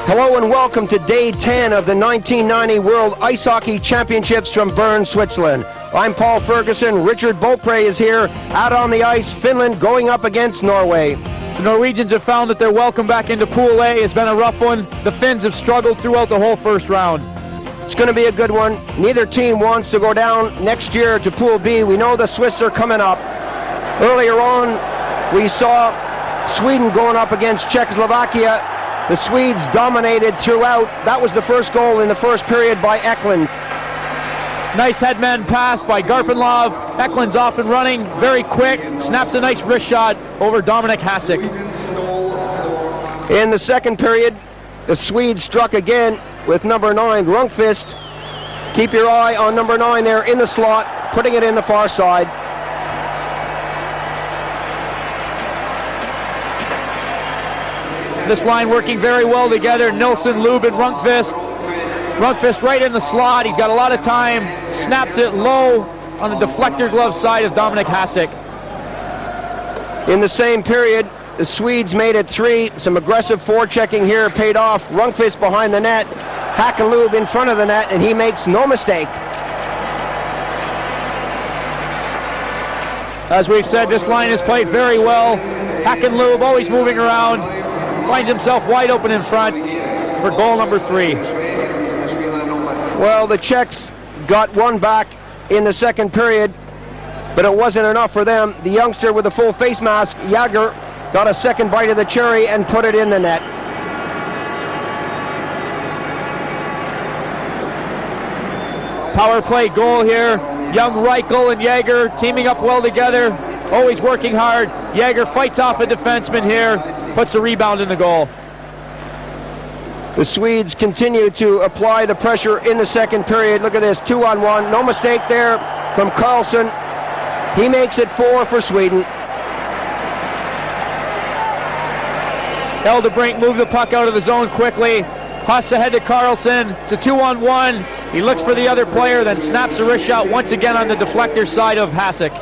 Hello and welcome to Day 10 of the 1990 World Ice Hockey Championships from Bern, Switzerland. I'm Paul Ferguson. Richard Beaupre is here, out on the ice. Finland going up against Norway. The Norwegians have found that their welcome back into Pool A has been a rough one. The Finns have struggled throughout the whole first round. It's going to be a good one. Neither team wants to go down next year to Pool B. We know the Swiss are coming up. Earlier on, we saw Sweden going up against Czechoslovakia. The Swedes dominated throughout. That was the first goal in the first period by Eklund. Nice headman pass by Garpenlov. Eklund's off and running, very quick. Snaps a nice wrist shot over Dominik Hasek. In the second period, the Swedes struck again with number 9, Rundqvist. Keep your eye on number 9 there in the slot, putting it in the far side. This line working very well together. Nilsson, Lube, and Rundqvist. Rundqvist right in the slot. He's got a lot of time. Snaps it low on the deflector glove side of Dominik Hasek. In the same period, the Swedes made it 3. Some aggressive forechecking here paid off. Rundqvist behind the net. Hakenlube in front of the net, and he makes no mistake. As we've said, this line is played very well. Hakenlube always moving around. Finds himself wide open in front for goal number 3. Well, the Czechs got one back in the second period, but it wasn't enough for them. The youngster with the full face mask, Jager, got a second bite of the cherry and put it in the net. Power play goal here. Young Reichel and Jager teaming up well together, always working hard. Jager fights off a defenseman here, puts a rebound in the goal. The Swedes continue to apply the pressure in the second period. Look at this, 2-on-1. No mistake there from Carlson. He makes it 4 for Sweden. Eldebrink moved the puck out of the zone quickly. Huss ahead to Carlson. It's a 2-on-1. He looks for the other player, then snaps a wrist shot once again on the deflector side of Hasek.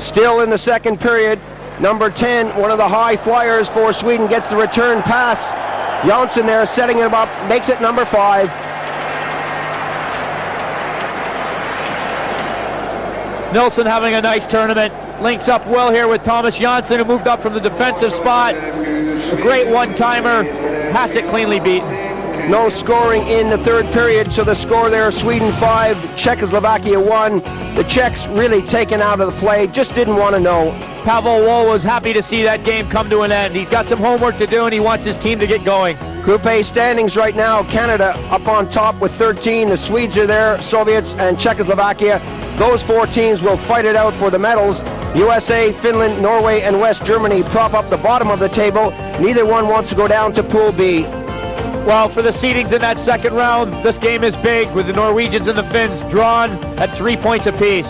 Still in the second period, number 10, one of the high flyers for Sweden, gets the return pass. Jonsson there setting him up, makes it number 5. Nilsson having a nice tournament. Links up well here with Thomas Jonsson, who moved up from the defensive spot. A great one-timer. Hasek cleanly beaten. No scoring in the third period, so the score there, Sweden 5, Czechoslovakia 1. The Czechs really taken out of the play, just didn't want to know. Pavel Woll was happy to see that game come to an end. He's got some homework to do, and he wants his team to get going. Group A standings right now, Canada up on top with 13. The Swedes are there, Soviets and Czechoslovakia. Those 4 teams will fight it out for the medals. USA, Finland, Norway, and West Germany prop up the bottom of the table. Neither one wants to go down to Pool B. Well, for the seedings in that second round, this game is big, with the Norwegians and the Finns drawn at 3 points apiece.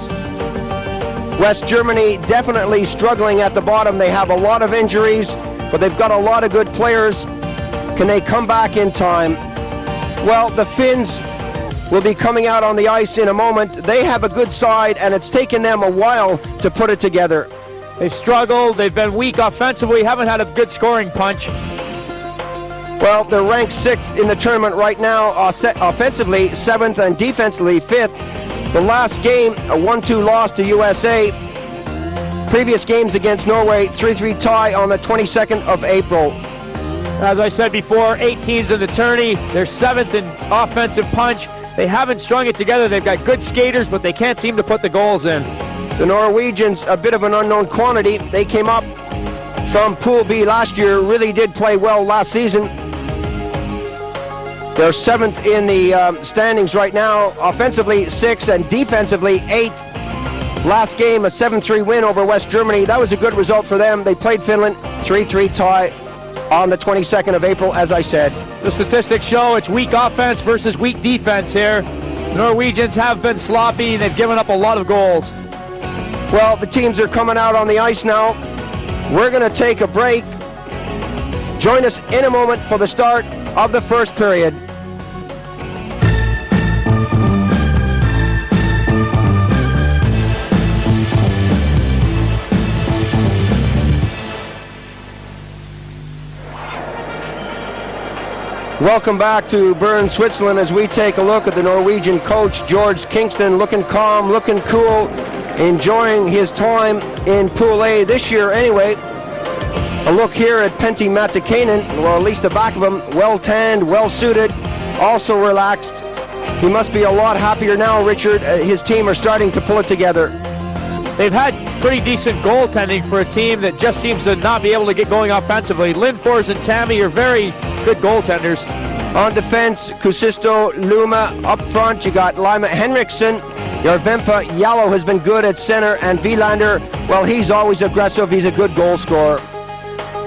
West Germany definitely struggling at the bottom. They have a lot of injuries, but they've got a lot of good players. Can they come back in time? Well, the Finns will be coming out on the ice in a moment. They have a good side, and it's taken them a while to put it together. They've struggled, they've been weak offensively, haven't had a good scoring punch. Well, they're ranked 6th in the tournament right now, offensively 7th and defensively 5th. The last game, a 1-2 loss to USA. Previous games against Norway, 3-3 tie on the 22nd of April. As I said before, 8 teams in the tourney. They're 7th in offensive punch. They haven't strung it together. They've got good skaters, but they can't seem to put the goals in. The Norwegians, a bit of an unknown quantity. They came up from Pool B last year, really did play well last season. They're 7th in the standings right now, offensively 6th and defensively 8th. Last game, a 7-3 win over West Germany. That was a good result for them. They played Finland, 3-3 tie on the 22nd of April, as I said. The statistics show it's weak offense versus weak defense here. The Norwegians have been sloppy. They've given up a lot of goals. Well, the teams are coming out on the ice now. We're going to take a break. Join us in a moment for the start of the first period. Welcome back to Bern, Switzerland, as we take a look at the Norwegian coach, George Kingston, looking calm, looking cool, enjoying his time in Pool A this year anyway. A look here at Pentti Matikainen, well, at least the back of him, well tanned, well suited, also relaxed. He must be a lot happier now, Richard. His team are starting to pull it together. They've had pretty decent goaltending for a team that just seems to not be able to get going offensively. Lindfors and Tammy are very good goaltenders. On defense, Kusisto, Luma. Up front, you got Lima Henriksen. Järvenpää, Yalo has been good at center, and Wilander, well, he's always aggressive. He's a good goal scorer.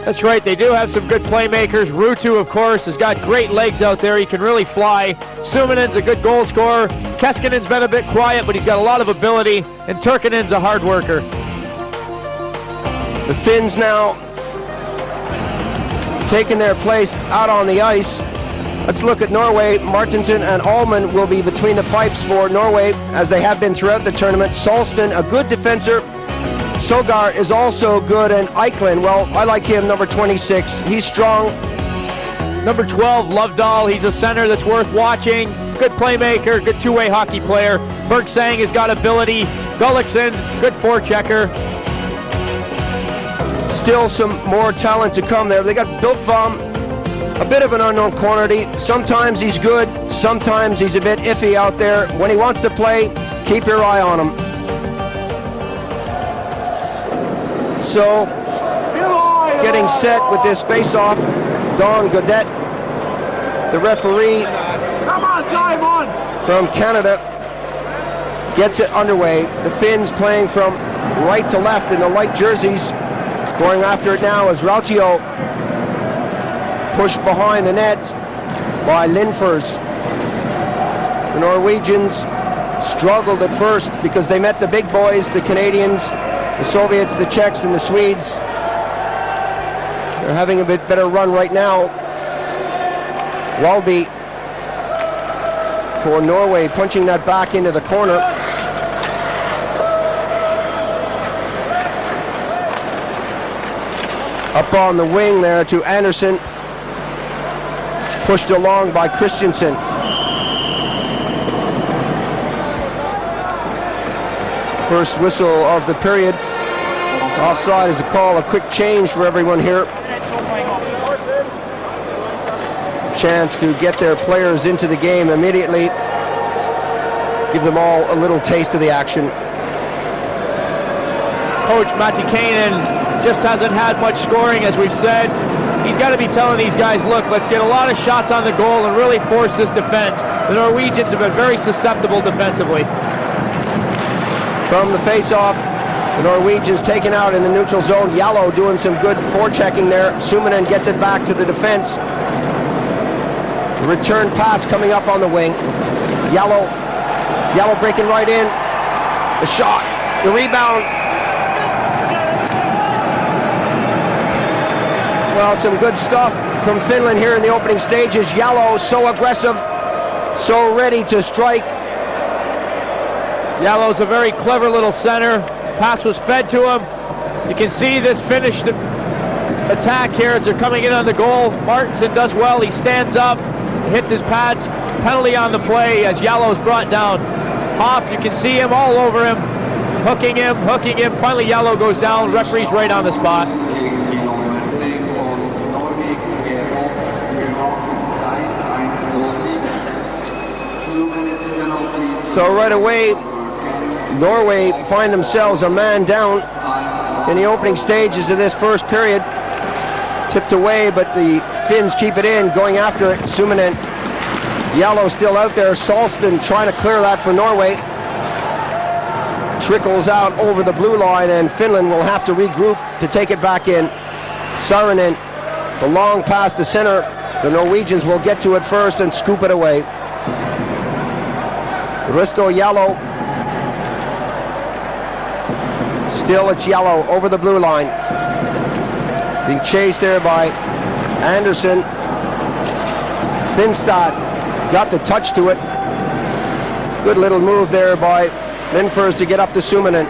That's right, they do have some good playmakers. Ruutu, of course, has got great legs out there. He can really fly. Suominen's a good goal scorer. Keskinen's been a bit quiet, but he's got a lot of ability. And Turkinen's a hard worker. The Finns now taking their place out on the ice. Let's look at Norway. Martinsen and Allman will be between the pipes for Norway, as they have been throughout the tournament. Solston, a good defender. Sogar is also good, and Eichlin, well, I like him, number 26. He's strong. Number 12, Lovedahl, he's a center that's worth watching. Good playmaker, good two-way hockey player. Bergsang has got ability. Gullikson, good forechecker. Still some more talent to come there. They got Biltbaum, a bit of an unknown quantity. Sometimes he's good, sometimes he's a bit iffy out there. When he wants to play, keep your eye on him. So, getting set with this face-off, Don Godet, the referee from Canada, gets it underway. The Finns playing from right to left in the light jerseys. Going after it now is Rautio, pushed behind the net by Lindfors. The Norwegians struggled at first because they met the big boys, the Canadians, the Soviets, the Czechs, and the Swedes. They're having a bit better run right now. Walby for Norway, punching that back into the corner. Up on the wing there to Anderson. Pushed along by Christensen. First whistle of the period. Offside is a call, a quick change for everyone here. Chance to get their players into the game immediately. Give them all a little taste of the action. Coach Matikainen just hasn't had much scoring, as we've said. He's got to be telling these guys, look, let's get a lot of shots on the goal and really force this defense. The Norwegians have been very susceptible defensively. From the face-off, the Norwegians taken out in the neutral zone. Yalo doing some good forechecking there. Suominen gets it back to the defense. The return pass coming up on the wing. Yalo breaking right in. The shot, the rebound. Well, some good stuff from Finland here in the opening stages. Yalo so aggressive, so ready to strike. Yalo's a very clever little center. Pass was fed to him. You can see this finished attack here as they're coming in on the goal. Martinsen does well. He stands up, hits his pads. Penalty on the play as Yalo's brought down. Hoff, you can see him all over him. Hooking him. Finally Yalo goes down. Referee's right on the spot. So right away, Norway find themselves a man down in the opening stages of this first period. Tipped away, but the Finns keep it in, going after it. Suominen, Yalo still out there. Solston trying to clear that for Norway. Trickles out over the blue line, and Finland will have to regroup to take it back in. Saarinen, the long pass to center. The Norwegians will get to it first and scoop it away. Risto Yalo. Still it's Yalo over the blue line. Being chased there by Anderson. Finstad got the touch to it. Good little move there by Lindfors to get up to Suominen.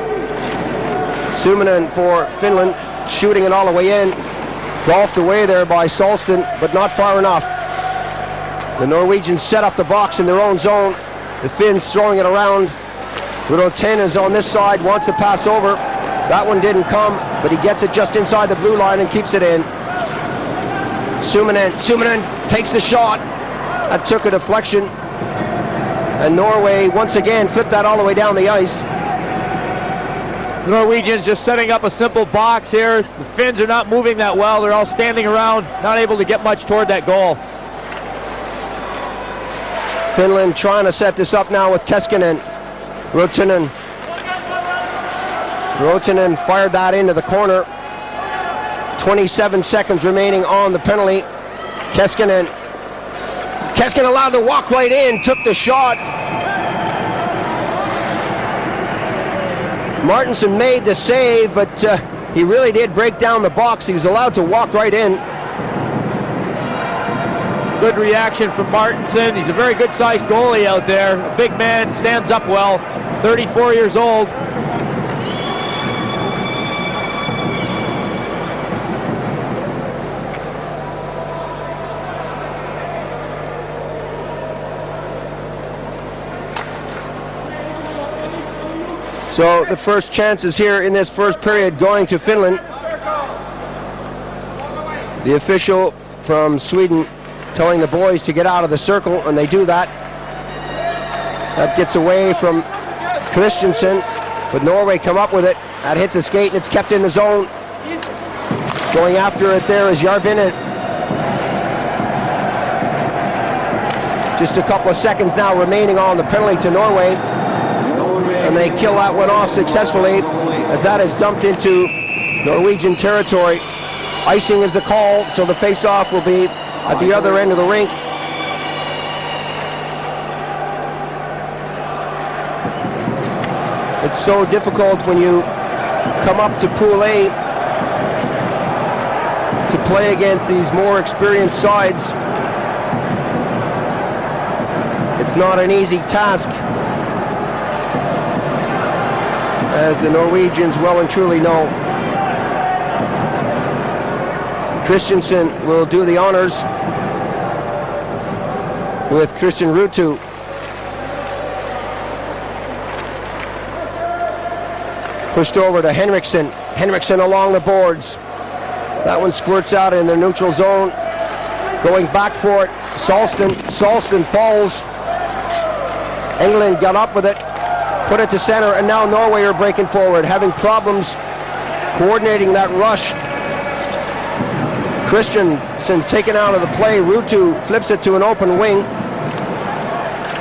Suominen for Finland, shooting it all the way in. Golfed away there by Solston, but not far enough. The Norwegians set up the box in their own zone. The Finns throwing it around. Ruoten is on this side, wants to pass over. That one didn't come, but he gets it just inside the blue line and keeps it in. Suominen takes the shot. That took a deflection. And Norway once again flipped that all the way down the ice. The Norwegians just setting up a simple box here. The Finns are not moving that well. They're all standing around, not able to get much toward that goal. Finland trying to set this up now with Keskinen. Ruoten fired that into the corner. 27 seconds remaining on the penalty. Keskinen allowed to walk right in, took the shot. Martinson made the save, but he really did break down the box. He was allowed to walk right in. Good reaction from Martinson. He's a very good-sized goalie out there. A big man, stands up well. 34 years old. So the first chances here in this first period going to Finland. The official from Sweden telling the boys to get out of the circle, and they do that. That gets away from Christensen, but Norway come up with it. That hits a skate and it's kept in the zone. Going after it there is Järvinen. Just a couple of seconds now remaining on the penalty to Norway. And they kill that one off successfully as that is dumped into Norwegian territory. Icing is the call, so the face-off will be at the other end of the rink. It's so difficult when you come up to Pool A to play against these more experienced sides. It's not an easy task, as the Norwegians well and truly know. Christensen will do the honors with Christian Ruutu. Pushed over to Henriksen. Henriksen along the boards. That one squirts out in the neutral zone. Going back for it. Salston falls. England got up with it. Put it to center, and now Norway are breaking forward, having problems coordinating that rush. Christensen taken out of the play. Ruutu flips it to an open wing.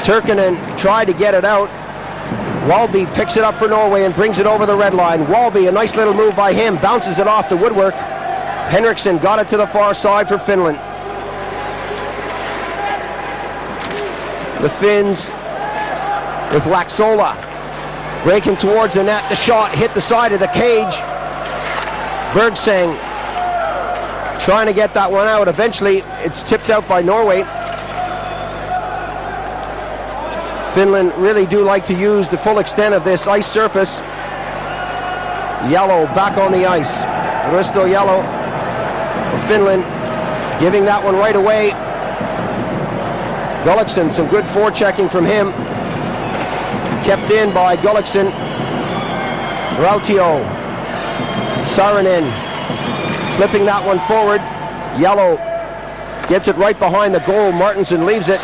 Turkinen tried to get it out. Walby picks it up for Norway and brings it over the red line. Walby, a nice little move by him, bounces it off the woodwork. Henriksen got it to the far side for Finland. The Finns with Laxola breaking towards the net. The shot hit the side of the cage. Bergseng trying to get that one out. Eventually it's tipped out by Norway. Finland really do like to use the full extent of this ice surface. Yellow back on the ice. Risto Yellow for Finland, giving that one right away. Gullikson, some good forechecking from him. Kept in by Gullikson. Rautio. Saarinen flipping that one forward. Yellow gets it right behind the goal. Martinson leaves it.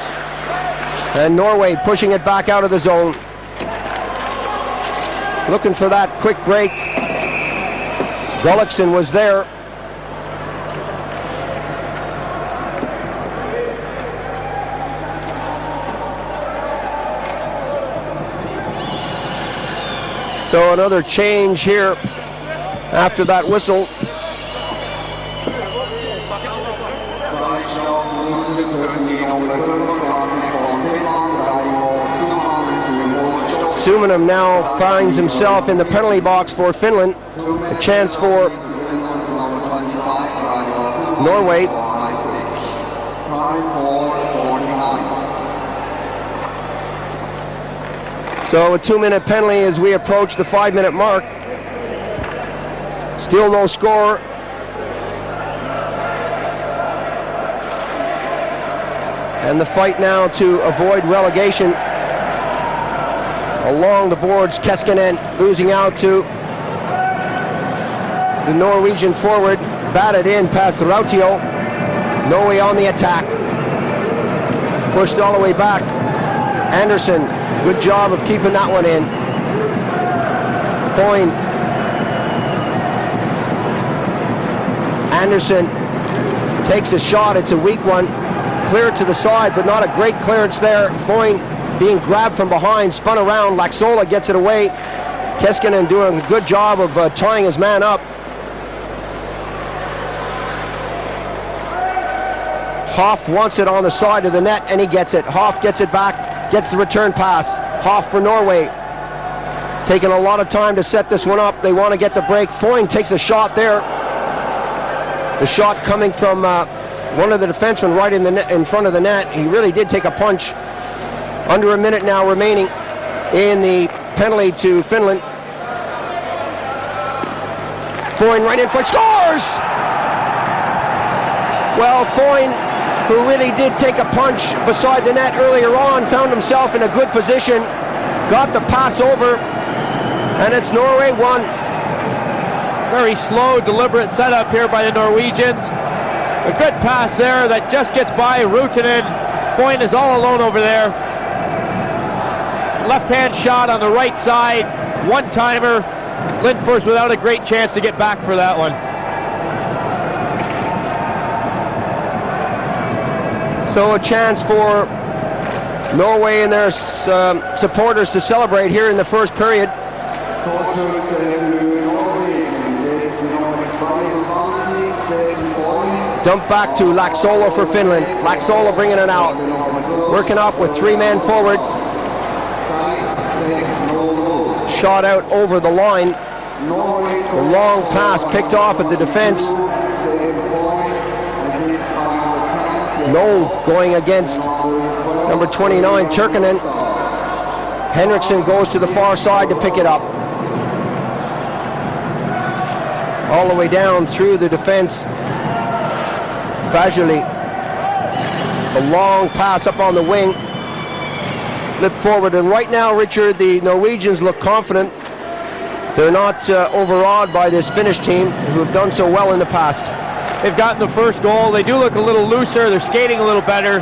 And Norway pushing it back out of the zone. Looking for that quick break. Gullikson was there. So another change here after that whistle. Suominen now finds himself in the penalty box for Finland. A chance for Norway. So a 2-minute penalty as we approach the 5-minute mark. Still no score. And the fight now to avoid relegation. Along the boards, Keskinen losing out to the Norwegian forward. Batted in past Rautio. Norway on the attack. Pushed all the way back. Anderson, good job of keeping that one in. Foyne. Anderson takes a shot. It's a weak one. Cleared to the side, but not a great clearance there. Foyne being grabbed from behind, spun around. Laxola gets it away. Keskinen doing a good job of tying his man up. Hoff wants it on the side of the net, and he gets it. Hoff gets it back, gets the return pass. Hoff for Norway. Taking a lot of time to set this one up. They want to get the break. Foyne takes a shot there. The shot coming from one of the defensemen right in the net, in front of the net. He really did take a punch. Under a minute now remaining in the penalty to Finland. Foyne right in front, scores! Well, Foyne, who really did take a punch beside the net earlier on, found himself in a good position, got the pass over, and it's Norway 1. Very slow, deliberate setup here by the Norwegians. A good pass there that just gets by Ruutunen. Foyne is all alone over there. Left-hand shot on the right side, one-timer. Lindfors without a great chance to get back for that one. So a chance for Norway and their supporters to celebrate here in the first period. Dump back to Laxola for Finland. Laxola bringing it out. Working up with 3 men forward. Shot out over the line. A long pass picked off at the defense. Noel going against number 29, Turkinen. Henriksen goes to the far side to pick it up. All the way down through the defense. Fajuli. A long pass up on the wing. Flip forward, and right now, Richard, the Norwegians look confident. They're not overawed by this Finnish team, who have done so well in the past. They've gotten the first goal. They do look a little looser. They're skating a little better.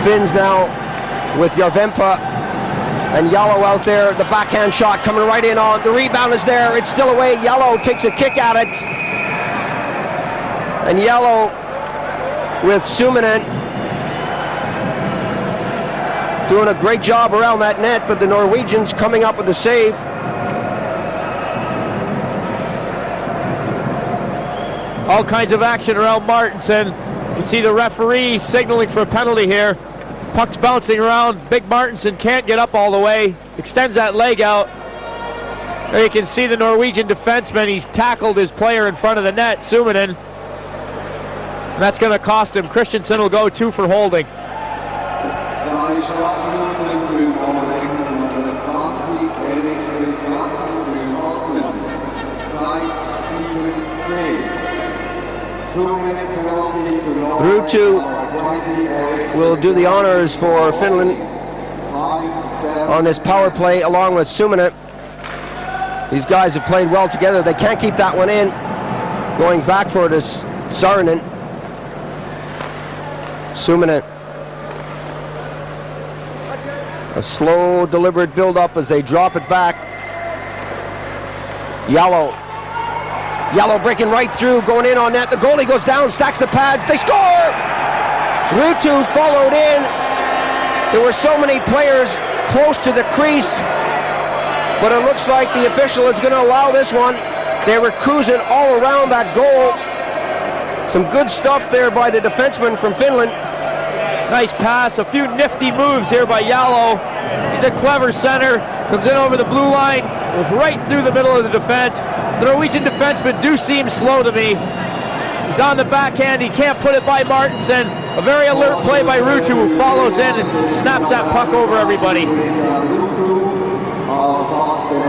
Finns now with Jarvenpää and Jalo out there. The backhand shot coming right in on. The rebound is there. It's still away. Jalo takes a kick at it. And Jalo with Suominen doing a great job around that net, but the Norwegians coming up with the save. All kinds of action around Martinson. You see the referee signaling for a penalty here. Puck's bouncing around. Big Martinson can't get up all the way. Extends that leg out. There you can see the Norwegian defenseman. He's tackled his player in front of the net, Suominen. And that's going to cost him. Christensen will go 2 for holding. Ruutu will do the honors for Finland on this power play along with Suominen. These guys have played well together. They can't keep that one in. Going back for it is Saarinen. Suominen. A slow, deliberate build-up as they drop it back. Jalo breaking right through, going in on net. The goalie goes down, stacks the pads. They score! Ruutu followed in. There were so many players close to the crease, but it looks like the official is going to allow this one. They were cruising all around that goal. Some good stuff there by the defenseman from Finland. Nice pass, a few nifty moves here by Jalo. He's a clever center, comes in over the blue line, goes right through the middle of the defense. The Norwegian defensemen do seem slow to me. He's on the backhand, he can't put it by Martinson. A very alert play by Ruutu, who follows in and snaps that puck over everybody.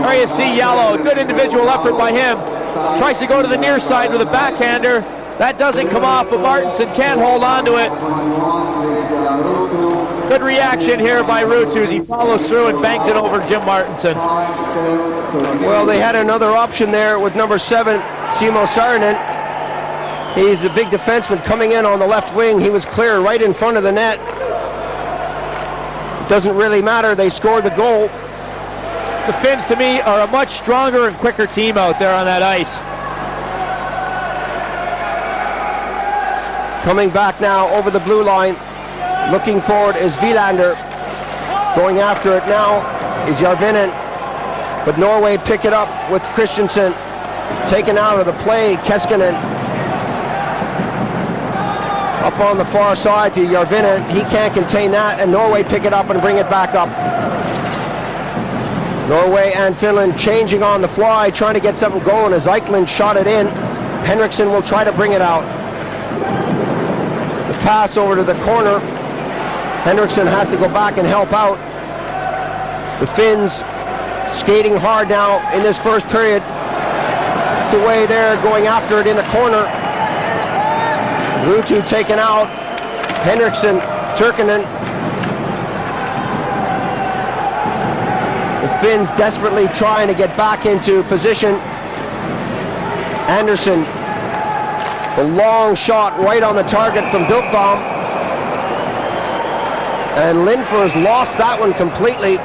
There you see Jalo, a good individual effort by him. Tries to go to the near side with a backhander. That doesn't come off, but Martinson can't hold on to it. Good reaction here by Ruutu as he follows through and bangs it over Jim Martinson. Well, they had another option there with number 7, Simo Saarinen. He's a big defenseman coming in on the left wing. He was clear right in front of the net. Doesn't really matter. They scored the goal. The Finns, to me, are a much stronger and quicker team out there on that ice. Coming back now over the blue line. Looking forward is Wilander. Going after it now is Järvinen. But Norway pick it up with Christensen. Taken out of the play, Keskinen. Up on the far side to Järvinen. He can't contain that, and Norway pick it up and bring it back up. Norway and Finland changing on the fly, trying to get something going as Eichlin shot it in. Henriksen will try to bring it out. The pass over to the corner. Henriksen has to go back and help out. The Finns skating hard now in this first period. Away there, going after it in the corner. Ruutu taken out. Henriksen, Turkinen. The Finns desperately trying to get back into position. Anderson, the long shot right on the target from Biltbaum. And Lindfors lost that one completely.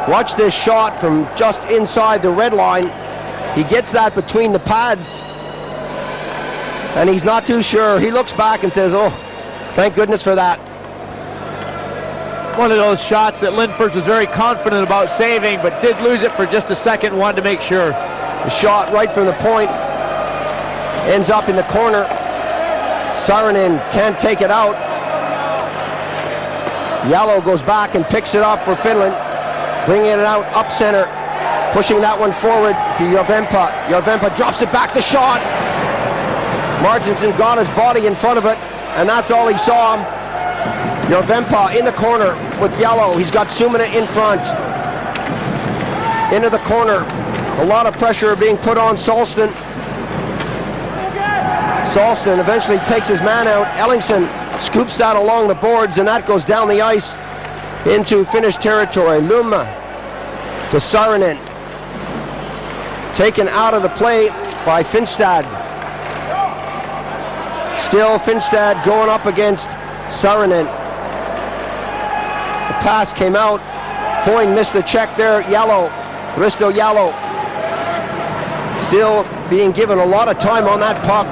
Watch this shot from just inside the red line. He gets that between the pads. And he's not too sure. He looks back and says, oh, thank goodness for that. One of those shots that Lindfors was very confident about saving, but did lose it for just a second, wanted to make sure. The shot right from the point ends up in the corner. Saarinen can't take it out. Yalo goes back and picks it up for Finland. Bringing it out up center, pushing that one forward to Järvenpää. Järvenpää drops it back, the shot. Martinson got his body in front of it, and that's all he saw. Järvenpää in the corner with Yalo. He's got Suminen in front. Into the corner. A lot of pressure being put on Salston. Salston eventually takes his man out. Ellingson scoops that along the boards, and that goes down the ice into Finnish territory. Lumma to Saarinen. Taken out of the play by Finstad. Still Finstad going up against Saarinen. The pass came out. Poing missed the check there. Yalo. Risto Yalo. Still being given a lot of time on that puck.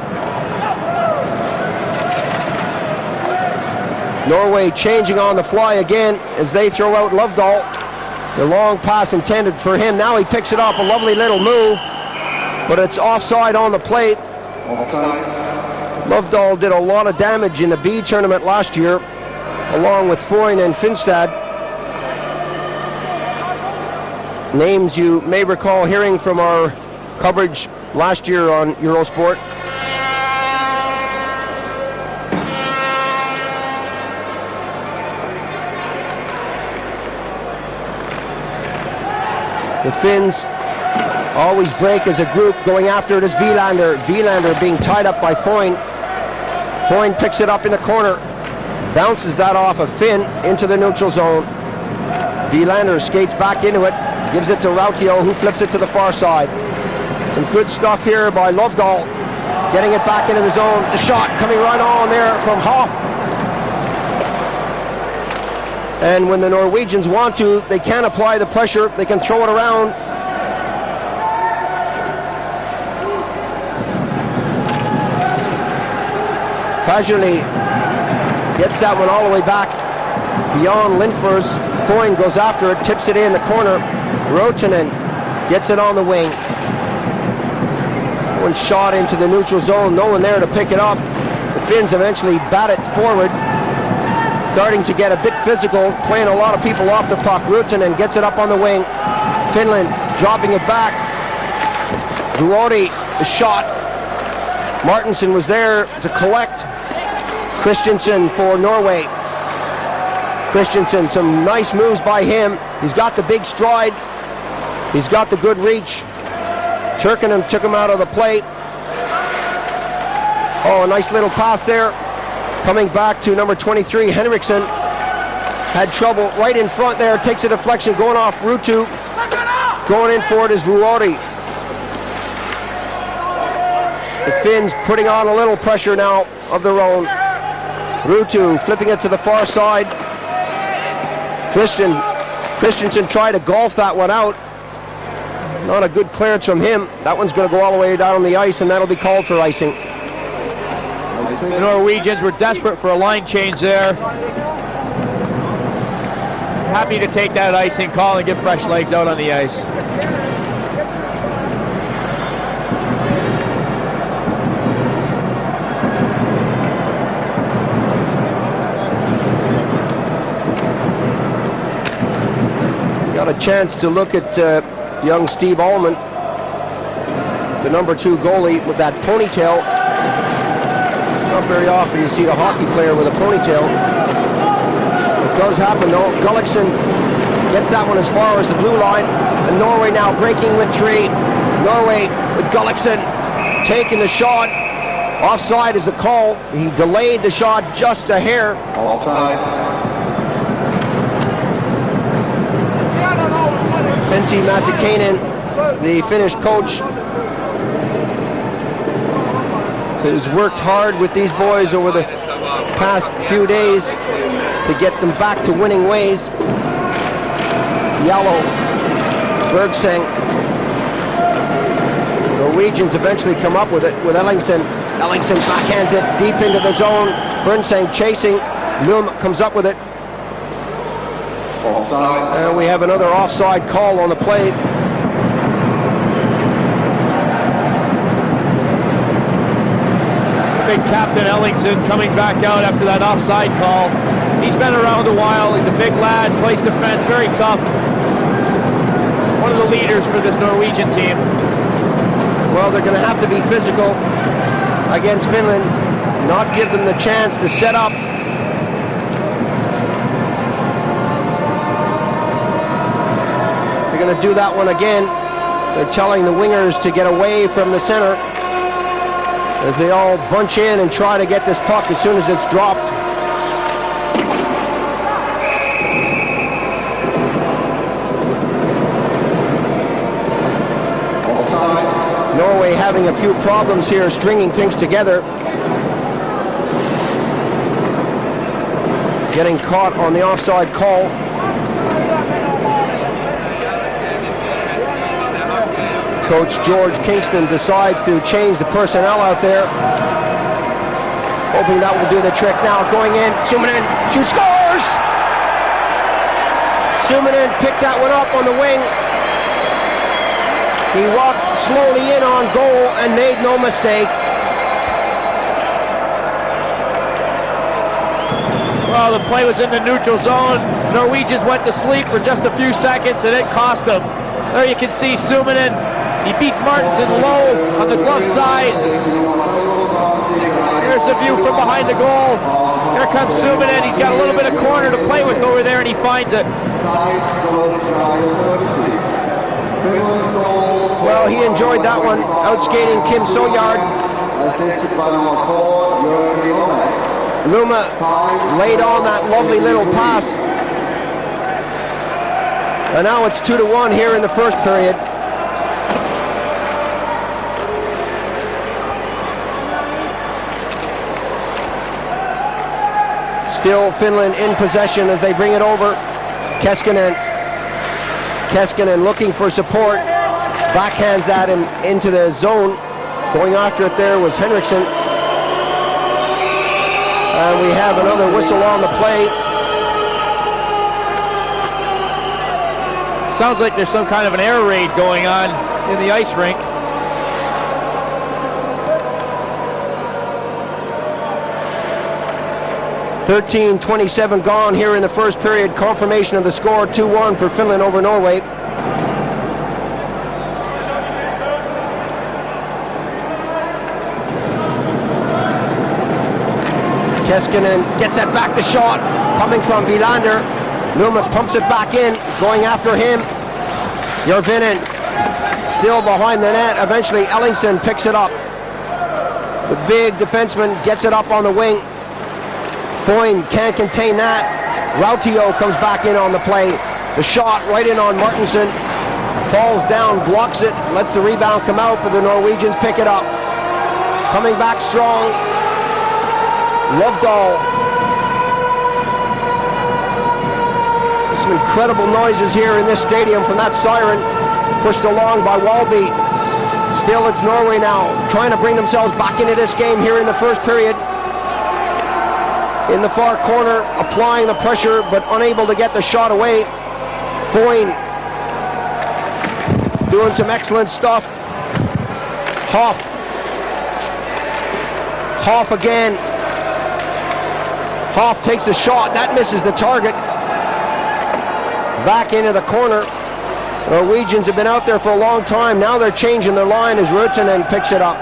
Norway changing on the fly again as they throw out Lovedahl. The long pass intended for him. Now he picks it up. A lovely little move, but it's offside on the plate. Lovedahl did a lot of damage in the B tournament last year, along with Foyne and Finstad. Names you may recall hearing from our coverage last year on Eurosport. The Finns always break as a group. Going after it is Wilander. Wilander being tied up by Foyne. Foyne picks it up in the corner. Bounces that off of Finn into the neutral zone. Wilander skates back into it. Gives it to Rautio, who flips it to the far side. Some good stuff here by Lovedahl. Getting it back into the zone. The shot coming right on there from Hoff. And when the Norwegians want to, they can apply the pressure. They can throw it around. Casually gets that one all the way back beyond Lindfors. Foyne goes after it, tips it in the corner. Rotanen gets it on the wing. One shot into the neutral zone, no one there to pick it up. The Finns eventually bat it forward. Starting to get a bit physical, playing a lot of people off the puck. Rotanen gets it up on the wing. Finland dropping it back. Vuori, the shot. Martinson was there to collect. Christensen for Norway. Christensen, some nice moves by him. He's got the big stride. He's got the good reach. Turkinen took him out of the plate. Oh, a nice little pass there. Coming back to number 23, Henriksen. Had trouble right in front there. Takes a deflection going off Ruutu. Going in for it is Vuori. The Finns putting on a little pressure now of their own. Ruutu flipping it to the far side. Christensen tried to golf that one out. Not a good clearance from him. That one's going to go all the way down the ice, and that'll be called for icing. The Norwegians were desperate for a line change there. Happy to take that icing call and get fresh legs out on the ice. Got a chance to look at young Steve Allman, the number 2 goalie with that ponytail. Not very often you see a hockey player with a ponytail. It does happen though. Gullikson gets that one as far as the blue line, and Norway now breaking with 3. Norway with Gullikson taking the shot. Offside is the call. He delayed the shot just a hair. Offside. Pentti Matikainen, the Finnish coach, has worked hard with these boys over the past few days to get them back to winning ways. Yellow, Bergseng. Norwegians eventually come up with it with Ellingsen. Ellingsen backhands it deep into the zone. Bergseng chasing. Lum comes up with it. And we have another offside call on the play. Big captain Ellingsen coming back out after that offside call. He's been around a while. He's a big lad, plays defense, very tough. One of the leaders for this Norwegian team. Well, they're going to have to be physical against Finland, not give them the chance to set up. They're going to do that one again. They're telling the wingers to get away from the center as they all bunch in and try to get this puck as soon as it's dropped. Norway having a few problems here stringing things together. Getting caught on the offside call. Coach George Kingston decides to change the personnel out there. Hoping that will do the trick now. Going in, Suominen shoots, scores! Suominen picked that one up on the wing. He walked slowly in on goal and made no mistake. Well, the play was in the neutral zone. Norwegians went to sleep for just a few seconds and it cost them. There you can see Suominen. He beats Martinson low on the glove side. Here's the view from behind the goal. Here comes Suominen. He's got a little bit of corner to play with over there, and he finds it. Well, he enjoyed that one, outskating Kim Soyard. Luma laid on that lovely little pass. And now it's 2-1 here in the first period. Still Finland in possession as they bring it over. Keskinen looking for support. Backhands that into the zone. Going after it there was Henriksen. And we have another whistle on the play. Sounds like there's some kind of an air raid going on in the ice rink. .27 gone here in the first period. Confirmation of the score, 2-1 for Finland over Norway. Keskinen gets that back to shot, coming from Vilander. Luma pumps it back in, going after him. Järvinen still behind the net. Eventually Ellingson picks it up. The big defenseman gets it up on the wing. Boyne can't contain that. Rautio comes back in on the play. The shot right in on Martinson. Falls down, blocks it, lets the rebound come out, but the Norwegians pick it up. Coming back strong. Lovedahl. Some incredible noises here in this stadium from that siren. Pushed along by Walby. Still it's Norway now, trying to bring themselves back into this game here in the first period. In the far corner, applying the pressure, but unable to get the shot away. Boyne doing some excellent stuff. Hoff again. Hoff takes the shot, that misses the target. Back into the corner. Norwegians have been out there for a long time. Now they're changing their line as Ruotsinen picks it up.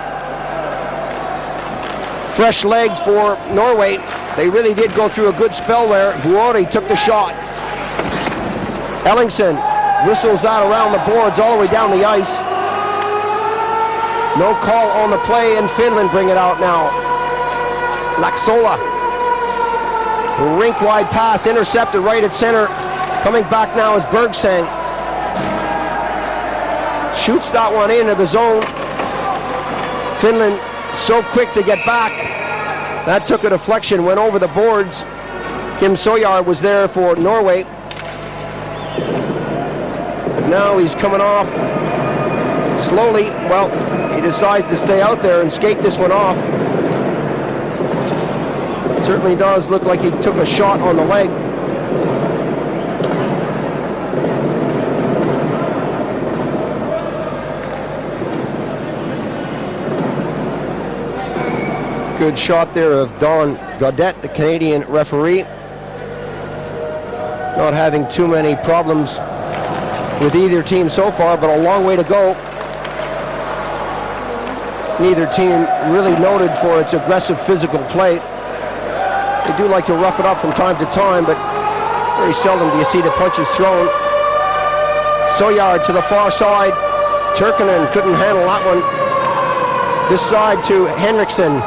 Fresh legs for Norway. They really did go through a good spell there. Vuori took the shot. Ellingson whistles that around the boards all the way down the ice. No call on the play, and Finland bring it out now. Laxola. Rink-wide pass intercepted right at center. Coming back now is Bergsang. Shoots that one into the zone. Finland so quick to get back. That took a deflection, went over the boards. Kim Soyar was there for Norway. Now he's coming off slowly. Well, he decides to stay out there and skate this one off. It certainly does look like he took a shot on the leg. Good shot there of Don Gaudette, the Canadian referee. Not having too many problems with either team so far, but a long way to go. Neither team really noted for its aggressive physical play. They do like to rough it up from time to time, but very seldom do you see the punches thrown. Soyard to the far side. Turkinen couldn't handle that one. This side to Henriksen.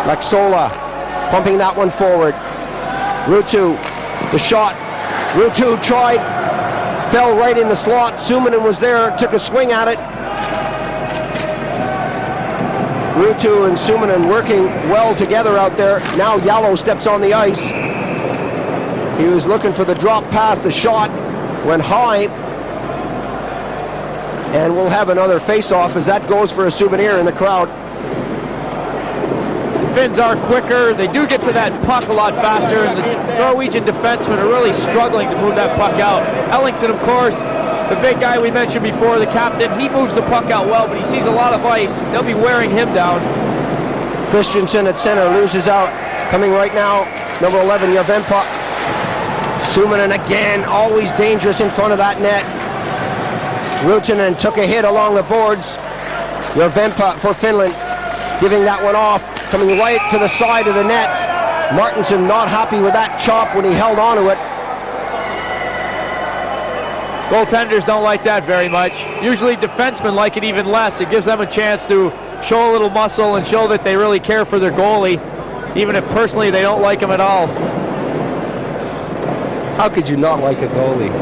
Laxola pumping that one forward. Ruutu, the shot. Ruutu tried, fell right in the slot. Suominen was there, took a swing at it. Ruutu and Suominen working well together out there. Now Jalo steps on the ice. He was looking for the drop pass. The shot went high. And we'll have another face-off as that goes for a souvenir in the crowd. Finns are quicker. They do get to that puck a lot faster, and the Norwegian defensemen are really struggling to move that puck out. Ellingson, of course, the big guy we mentioned before, the captain, he moves the puck out well, but he sees a lot of ice. They'll be wearing him down. Christensen at center loses out. Coming right now, number 11, Järvenpää. Suominen again, always dangerous in front of that net. Ruotsinen took a hit along the boards. Järvenpää for Finland, giving that one off. Coming right to the side of the net. Martinson not happy with that chop when he held on to it. Goaltenders don't like that very much. Usually defensemen like it even less. It gives them a chance to show a little muscle and show that they really care for their goalie, even if personally they don't like him at all. How could you not like a goalie?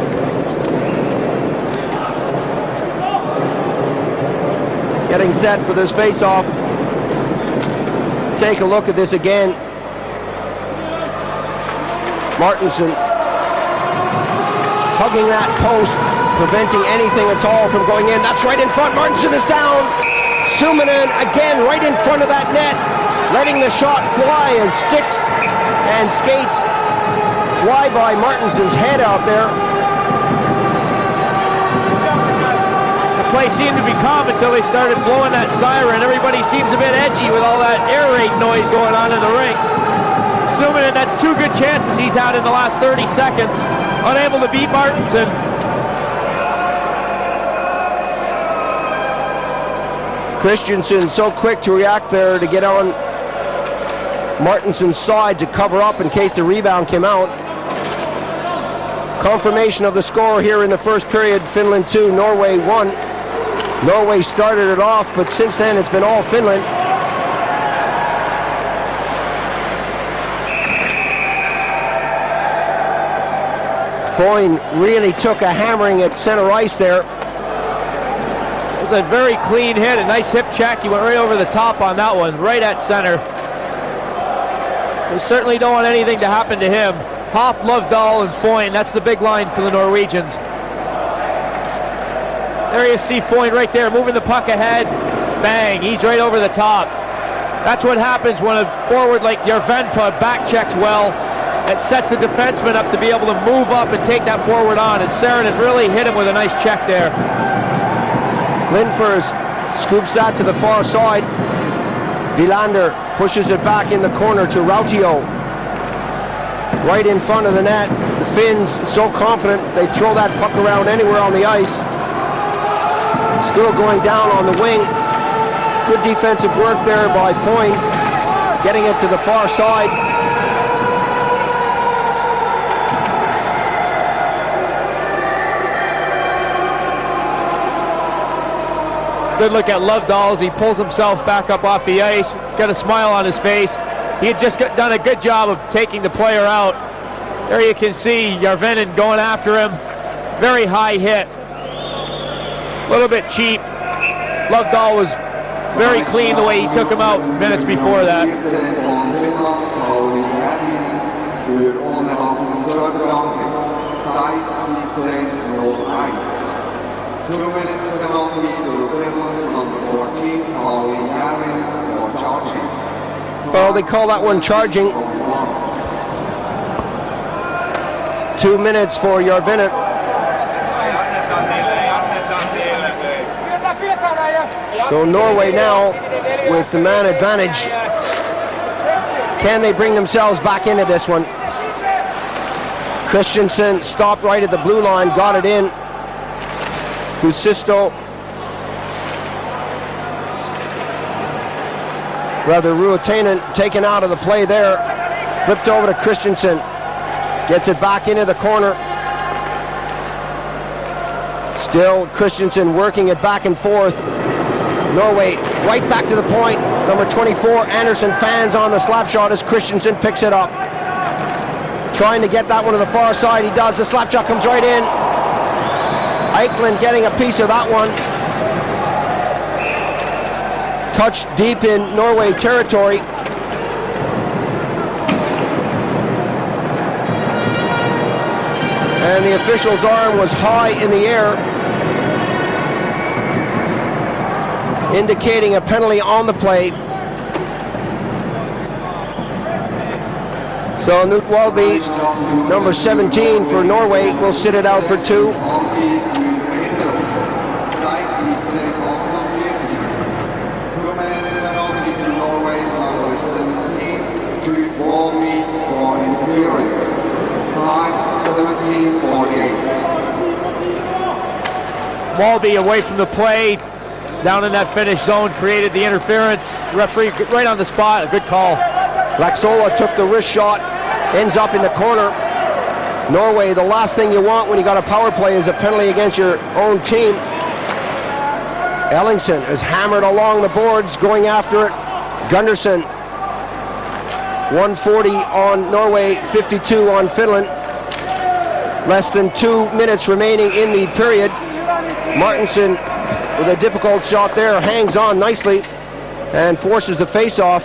Getting set for this face-off. Take a look at this again. Martinson hugging that post, preventing anything at all from going in. That's right in front. Martinson is down. Suominen again right in front of that net, letting the shot fly as sticks and skates fly by Martinson's head out there. The play seemed to be calm until they started blowing that siren. Everybody seems a bit edgy with all that air raid noise going on in the rink. Suominen, that's two good chances he's had in the last 30 seconds. Unable to beat Martinson. Christensen so quick to react there to get on Martinson's side to cover up in case the rebound came out. Confirmation of the score here in the first period. Finland 2, Norway 1. Norway started it off, but since then it's been all Finland. Foyne really took a hammering at center ice there. It was a very clean hit, a nice hip check. He went right over the top on that one, right at center. We certainly don't want anything to happen to him. Hoff, Lovedahl, and Foyne, that's the big line for the Norwegians. There you see Foyne right there, moving the puck ahead. Bang, he's right over the top. That's what happens when a forward like Järvenpää back checks well. It sets the defenseman up to be able to move up and take that forward on, and Sarin has really hit him with a nice check there. Lindfors scoops that to the far side. Wilander pushes it back in the corner to Rautio. Right in front of the net. The Finns so confident they throw that puck around anywhere on the ice. Still going down on the wing. Good defensive work there by Foyne, getting it to the far side. Good look at Lovedahl as he pulls himself back up off the ice. He's got a smile on his face. He had just done a good job of taking the player out. There you can see Järvenpää going after him. Very high hit. A little bit cheap. Lovedahl was very clean the way he took him out minutes before that. Well, they call that one charging. 2 minutes for Järvenpää. So Norway now with the man advantage. Can they bring themselves back into this one? Christensen stopped right at the blue line, got it in. Ruotsinen taken out of the play there. Flipped over to Christensen. Gets it back into the corner. Still Christensen working it back and forth. Norway right back to the point. Number 24, Anderson fans on the slap shot as Christensen picks it up. Trying to get that one to the far side. He does. The slap shot comes right in. Eikeland getting a piece of that one. Touched deep in Norway territory. And the official's arm was high in the air, indicating a penalty on the play. So Knut Walby, number 17 for Norway, will sit it out for 2. Walby away from the play, down in that finish zone, created the interference. Referee right on the spot, a good call. Laxola took the wrist shot, ends up in the corner. Norway, the last thing you want when you got a power play is a penalty against your own team. Ellingson is hammered along the boards, going after it. Gunderson, 140 on Norway, 52 on Finland. Less than 2 minutes remaining in the period. Martinson, with a difficult shot there, hangs on nicely and forces the face-off.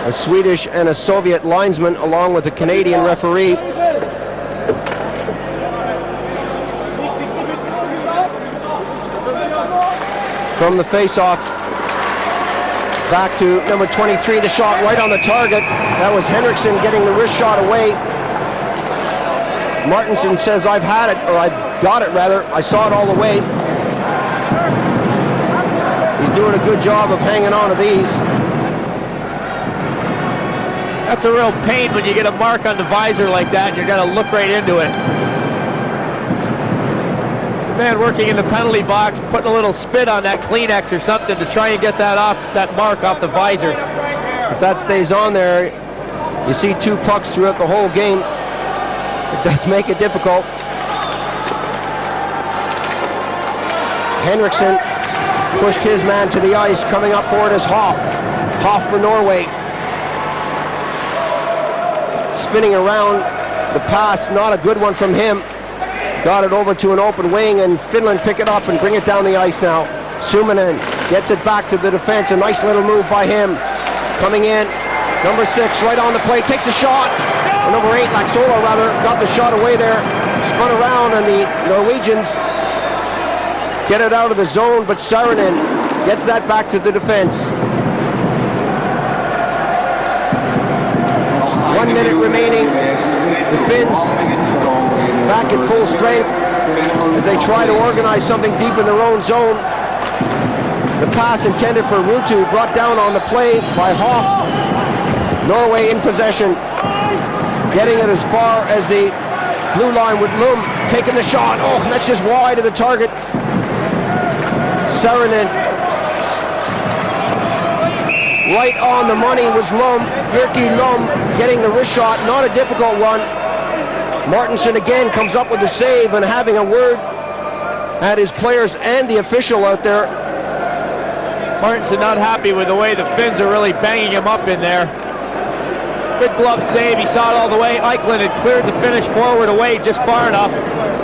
A Swedish and a Soviet linesman, along with a Canadian referee. From the face-off, back to number 23, the shot right on the target. That was Henriksen getting the wrist shot away. Martinson says, I've had it, or I've got it rather. I saw it all the way. He's doing a good job of hanging on to these. That's a real pain when you get a mark on the visor like that and you're going to look right into it. The man working in the penalty box putting a little spit on that Kleenex or something to try and get that mark off the visor. If that stays on there, you see 2 pucks throughout the whole game. It does make it difficult. Henriksen pushed his man to the ice. Coming up for it is Hoff. Hoff for Norway. Spinning around. The pass, not a good one from him. Got it over to an open wing, and Finland pick it up and bring it down the ice now. Suominen gets it back to the defense. A nice little move by him. Coming in, number 6 right on the plate, takes a shot. Or number 8, Laxola rather, got the shot away there. Spun around, and the Norwegians get it out of the zone, but Saarinen gets that back to the defense. 1 minute remaining. The Finns back at full strength as they try to organize something deep in their own zone. The pass intended for Ruutu brought down on the play by Hoff. Norway in possession, getting it as far as the blue line with Lum taking the shot. Oh, that's just wide of the target. Saarinen right on the money was Lum. Jyrki Lum getting the wrist shot, not a difficult one. Martinson again comes up with a save and having a word at his players and the official out there. Martinson not happy with the way the Finns are really banging him up in there. Good glove save, he saw it all the way. Eichlin had cleared the Finnish forward away just far enough.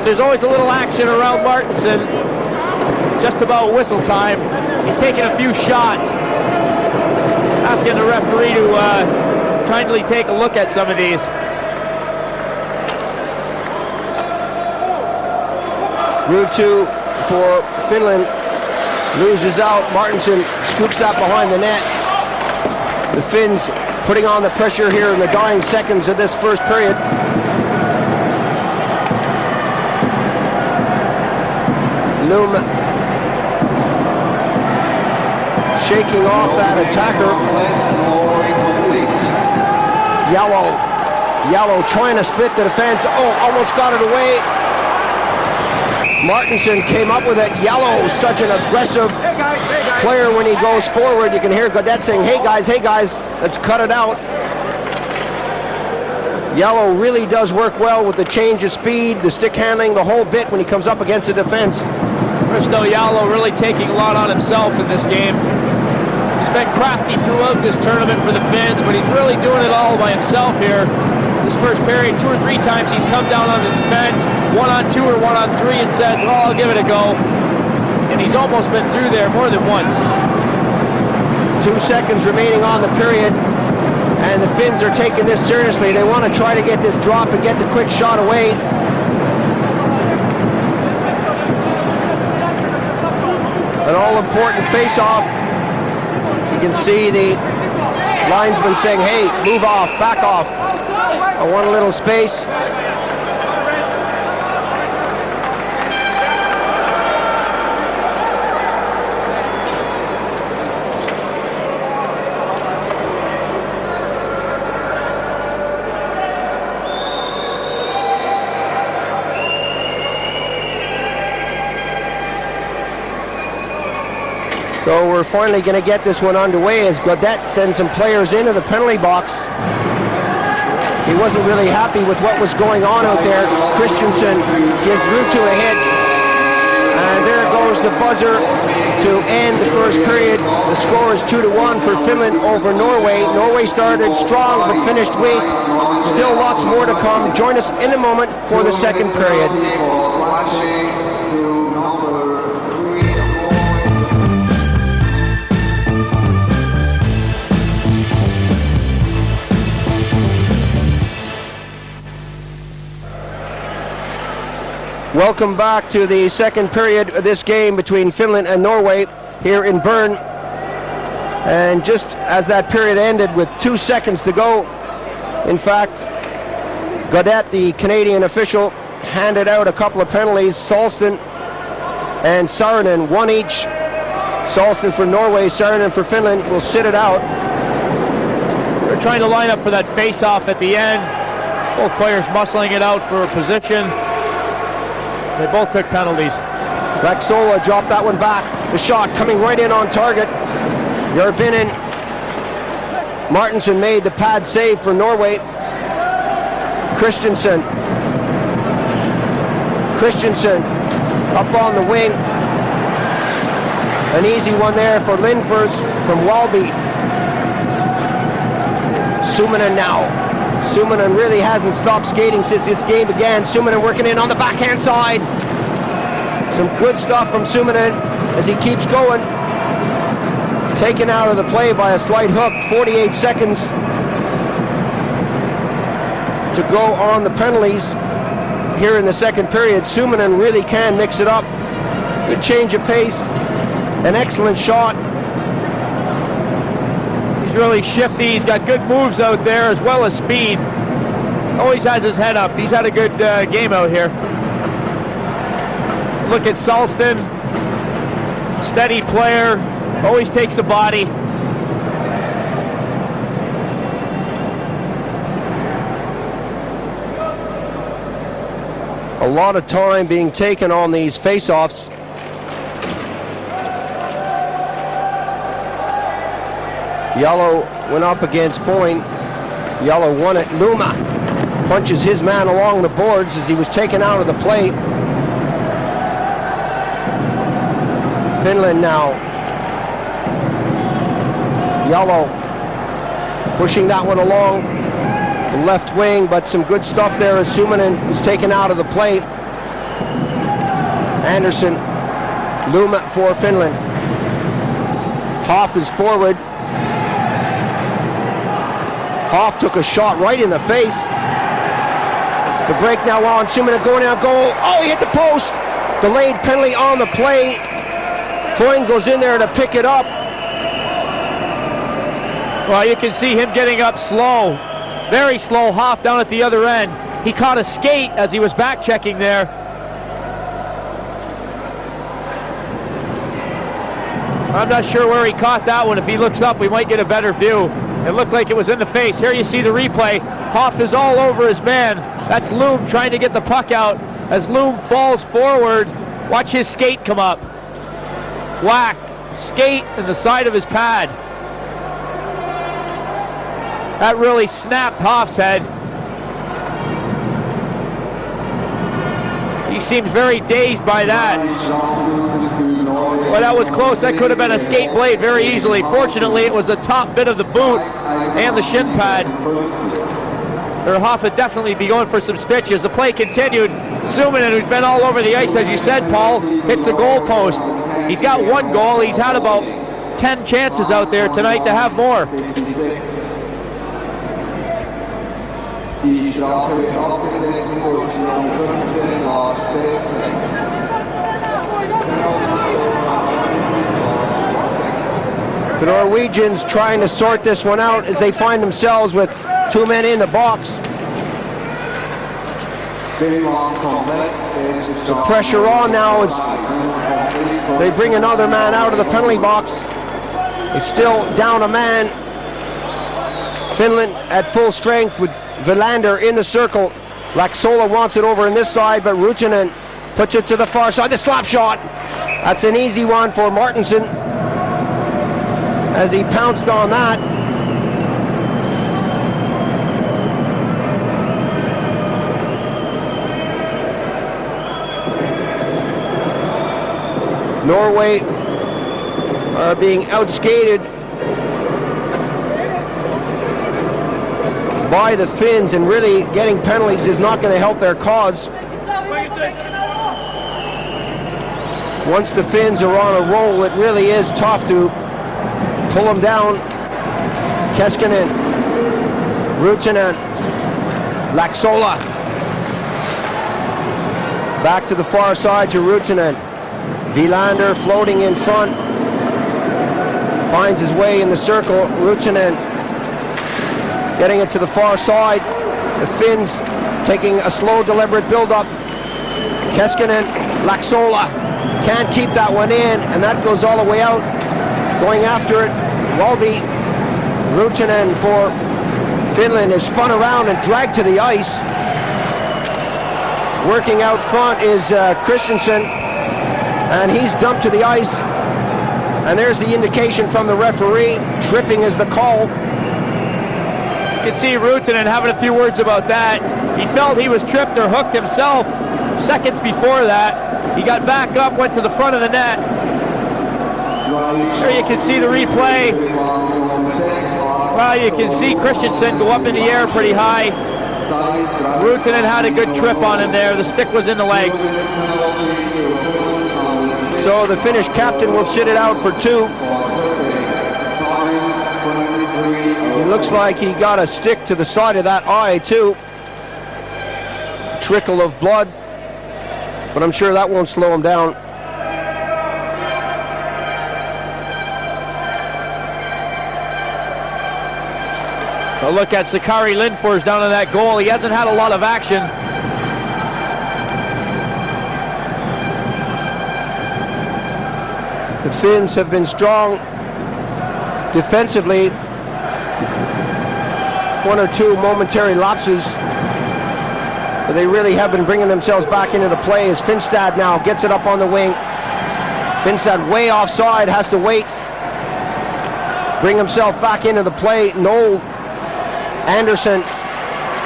There's always a little action around Martinson. Just about whistle time. He's taking a few shots. Asking the referee to kindly take a look at some of these. Ruutu for Finland loses out. Martinson scoops that behind the net. The Finns putting on the pressure here in the dying seconds of this first period. Lum shaking off that attacker. Yellow trying to split the defense. Oh, almost got it away. Martinson came up with it. Yellow, such an aggressive player when he goes forward. You can hear Gaudette saying, hey guys, let's cut it out. Yellow really does work well with the change of speed, the stick handling, the whole bit when he comes up against the defense. Risto Yellow really taking a lot on himself in this game. He's been crafty throughout this tournament for the Finns, but he's really doing it all by himself here. This first period, 2 or 3 times he's come down on the defense, 1-on-2 or 1-on-3 and said, well, I'll give it a go. And he's almost been through there more than once. 2 seconds remaining on the period, and the Finns are taking this seriously. They want to try to get this drop and get the quick shot away. An all-important face-off. You can see the linesman saying, hey, move off, back off. I want a little space. So we're finally going to get this one underway as Gaudette sends some players into the penalty box. He wasn't really happy with what was going on out there. Christensen gives Ruutu a hit. And there goes the buzzer to end the first period. The score is 2-1 for Finland over Norway. Norway started strong but finished weak. Still lots more to come. Join us in a moment for the second period. Welcome back to the second period of this game between Finland and Norway here in Bern. And just as that period ended with 2 seconds to go, in fact, Gaudette, the Canadian official, handed out a couple of penalties. Salston and Saarinen, one each. Salston for Norway, Saarinen for Finland will sit it out. They're trying to line up for that face-off at the end. Both players muscling it out for a position. They both took penalties. Laxola dropped that one back. The shot coming right in on target. Järvinen. Martinson made the pad save for Norway. Christensen up on the wing. An easy one there for Lindfors from Walby. Suominen now. Suominen really hasn't stopped skating since this game began. Suominen working in on the backhand side. Some good stuff from Suominen as he keeps going. Taken out of the play by a slight hook. 48 seconds to go on the penalties here in the second period. Suominen really can mix it up. Good change of pace. An excellent shot. He's really shifty. He's got good moves out there as well as speed. Always has his head up. He's had a good game out here. Look at Salston. Steady player. Always takes the body. A lot of time being taken on these face-offs. Yellow went up against Point. Yellow won it. Luma punches his man along the boards as he was taken out of the play. Finland now. Yellow pushing that one along the left wing, but some good stuff there as Suominen was taken out of the play. Anderson, Luma for Finland. Hoff is forward. Hoff took a shot right in the face. The break now on. Suominen going out goal. Oh, he hit the post. Delayed penalty on the play. Foyne goes in there to pick it up. Well, you can see him getting up slow. Very slow. Hoff down at the other end. He caught a skate as he was back checking there. I'm not sure where he caught that one. If he looks up, we might get a better view. It looked like it was in the face. Here you see the replay. Hoff is all over his man. That's Loom trying to get the puck out. As Loom falls forward, watch his skate come up. Whack. Skate in the side of his pad. That really snapped Hoff's head. He seems very dazed by that. Well, that was close. That could have been a skate blade very easily. Fortunately, it was the top bit of the boot and the shin pad. Or Hoff would definitely be going for some stitches. The play continued. Suominen, who's been all over the ice, as you said, Paul, hits the goal post. He's got one goal. He's had about 10 chances out there tonight to have more. The Norwegians trying to sort this one out as they find themselves with two men in the box. The pressure on now as they bring another man out of the penalty box. It's still down a man. Finland at full strength with Villander in the circle. Laxola wants it over in this side, but Ruutunen puts it to the far side. The slap shot. That's an easy one for Martinson as he pounced on that. Norway are being outskated by the Finns, and really getting penalties is not going to help their cause. Once the Finns are on a roll, it really is tough to pull them down. Keskinen, Ruutunen, Laxola. Back to the far side to Ruutunen. Villander floating in front. Finds his way in the circle. Ruutunen getting it to the far side. The Finns taking a slow, deliberate build-up. Keskinen, Laxola can't keep that one in, and that goes all the way out. Going after it, Walby. Ruutunen for Finland is spun around and dragged to the ice. Working out front is Christensen, and he's dumped to the ice. And there's the indication from the referee. Tripping is the call. You can see Ruutinen having a few words about that. He felt he was tripped or hooked himself seconds before that. He got back up, went to the front of the net. There you can see the replay. Well, you can see Christensen go up in the air pretty high. Ruutinen had a good trip on him there. The stick was in the legs. So the Finnish captain will sit it out for 2. It looks like he got a stick to the side of that eye too. Trickle of blood, but I'm sure that won't slow him down. A look at Sakari Lindfors down on that goal. He hasn't had a lot of action. The Finns have been strong defensively. 1 or 2 momentary lapses, but they really have been bringing themselves back into the play as Finstad now gets it up on the wing. Finstad way offside, has to wait, bring himself back into the play. No, Anderson,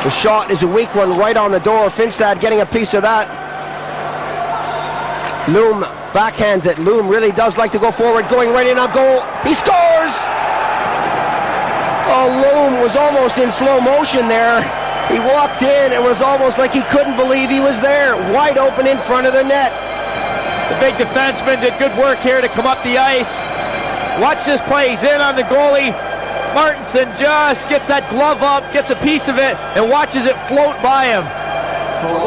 the shot is a weak one right on the door. Finstad getting a piece of that. Loom backhands it. Loom really does like to go forward, going right in on goal. He scores! Oh, Loom was almost in slow motion there. He walked in, it was almost like he couldn't believe he was there. Wide open in front of the net. The big defenseman did good work here to come up the ice. Watch this play. He's in on the goalie. Martinson just gets that glove up, gets a piece of it, and watches it float by him.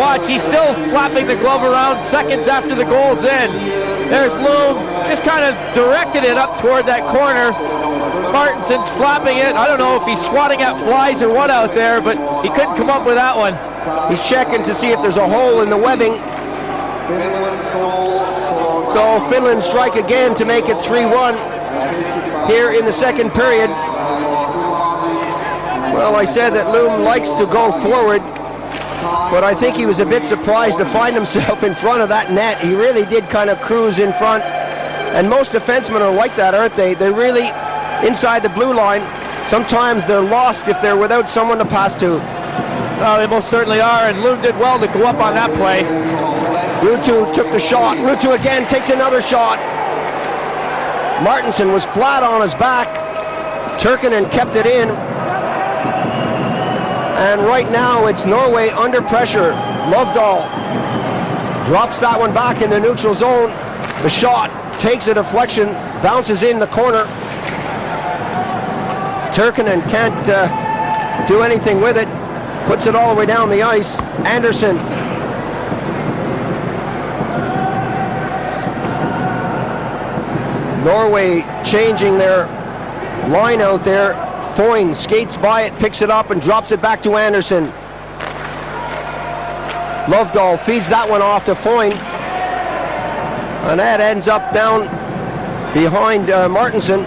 Watch, he's still flapping the glove around seconds after the goal's in. There's Loom, just kind of directed it up toward that corner. Martinson's flapping it. I don't know if he's swatting at flies or what out there, but he couldn't come up with that one. He's checking to see if there's a hole in the webbing. So Finland strike again to make it 3-1 here in the second period. Well, I said that Loom likes to go forward, but I think he was a bit surprised to find himself in front of that net. He really did kind of cruise in front, and most defensemen are like that, aren't they? They're really inside the blue line. Sometimes they're lost if they're without someone to pass to. Oh, they most certainly are, and Loom did well to go up on that play. Ruutu took the shot. Ruutu again takes another shot. Martinson was flat on his back. Turkinen kept it in. And right now it's Norway under pressure. Lovedahl drops that one back in the neutral zone. The shot takes a deflection, bounces in the corner. Turkinen can't do anything with it. Puts it all the way down the ice. Anderson. Norway changing their line out there. Foyne skates by it, picks it up, and drops it back to Anderson. Lovedahl feeds that one off to Foyne. And that ends up down behind Martinson.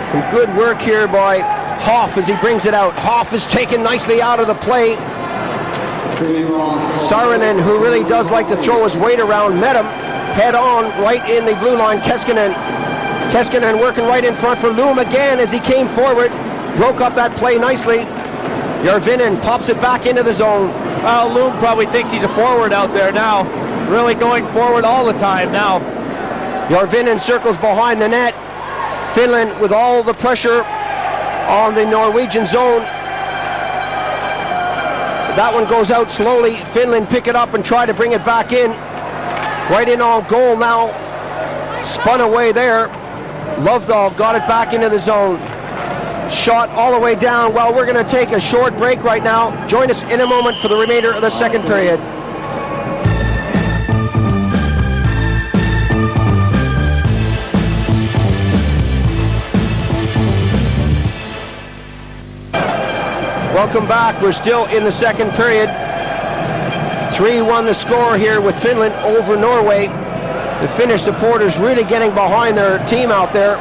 Some good work here by Hoff as he brings it out. Hoff is taken nicely out of the play. Saarinen, who really does like to throw his weight around, met him head on right in the blue line. Keskinen working right in front for Loom again as he came forward. Broke up that play nicely. Järvinen pops it back into the zone. Well, Loom probably thinks he's a forward out there now. Really going forward all the time now. Järvinen circles behind the net. Finland with all the pressure on the Norwegian zone. That one goes out slowly. Finland pick it up and try to bring it back in. Right in on goal now. Spun away there. Lovedahl got it back into the zone. Shot all the way down. Well, we're going to take a short break right now. Join us in a moment for the remainder of the second period. Welcome back. We're still in the second period. 3-1 the score here with Finland over Norway. The Finnish supporters really getting behind their team out there.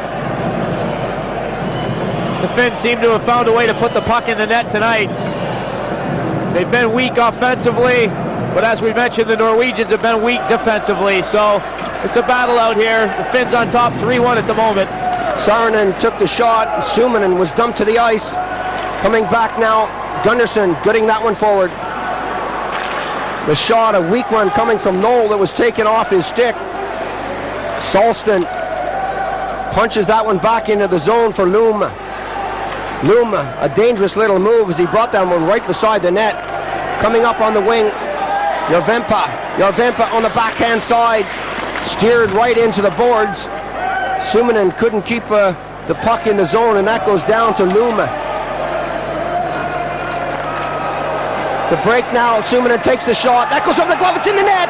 The Finns seem to have found a way to put the puck in the net tonight. They've been weak offensively, but as we mentioned, the Norwegians have been weak defensively, so it's a battle out here. The Finns on top 3-1 at the moment. Saarinen took the shot. Suominen was dumped to the ice. Coming back now, Gunnarsson getting that one forward. The shot, a weak one coming from Knoll that was taken off his stick. Salston punches that one back into the zone for Loom. Loom, a dangerous little move as he brought that one right beside the net. Coming up on the wing, Järvenpää on the backhand side, steered right into the boards. Suominen couldn't keep the puck in the zone, and that goes down to Loom. The break now, Suominen takes the shot, that goes over the glove, it's in the net!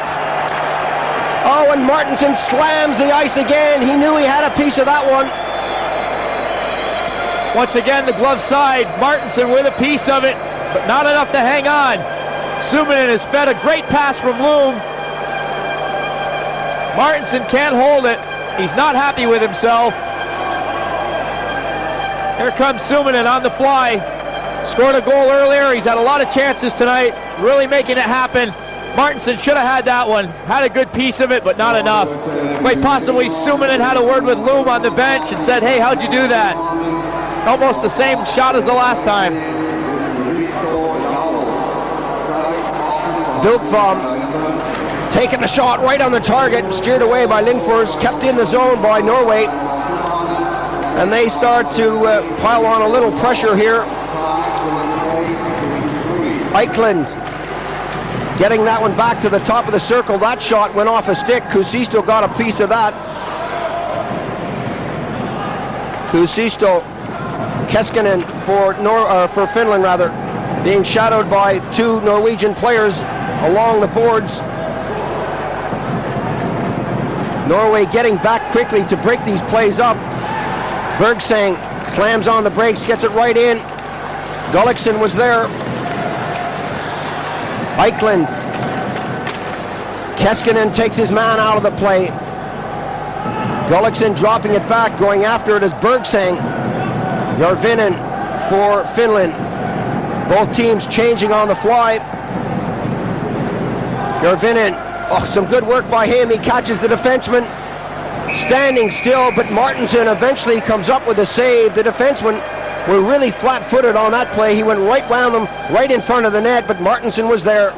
Oh, and Martinson slams the ice again. He knew he had a piece of that one. Once again, the glove side, Martinson with a piece of it, but not enough to hang on. Suominen has fed a great pass from Loom. Martinson can't hold it. He's not happy with himself. Here comes Suominen on the fly. Scored a goal earlier. He's had a lot of chances tonight, really making it happen. Martinson should have had that one. Had a good piece of it, but not enough. Quite possibly Suominen had a word with Loom on the bench and said, hey, how'd you do that? Almost the same shot as the last time. Bilkvam taking the shot right on the target, steered away by Lindfors, kept in the zone by Norway. And they start to pile on a little pressure here. Eklund getting that one back to the top of the circle. That shot went off a stick. Kuusisto got a piece of that. Kuusisto, Keskinen for Finland rather, being shadowed by two Norwegian players along the boards. Norway getting back quickly to break these plays up. Bergseng slams on the brakes, gets it right in. Gullikson was there. Eklund. Keskinen takes his man out of the play. Gullikson dropping it back, going after it as Bergseng. Järvinen for Finland. Both teams changing on the fly. Järvinen, some good work by him. He catches the defenseman standing still, but Martinson eventually comes up with a save. The defenseman were really flat-footed on that play. He went right round them, right in front of the net, but Martinson was there.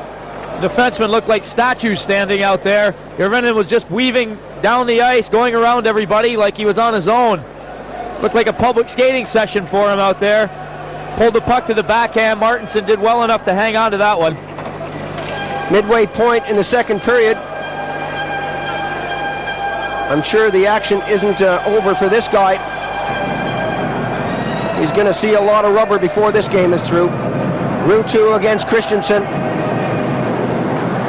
Defensemen looked like statues standing out there. Järvinen was just weaving down the ice, going around everybody like he was on his own. Looked like a public skating session for him out there. Pulled the puck to the backhand. Martinson did well enough to hang on to that one. Midway point in the second period. I'm sure the action isn't over for this guy. He's going to see a lot of rubber before this game is through. Ruutu against Christensen.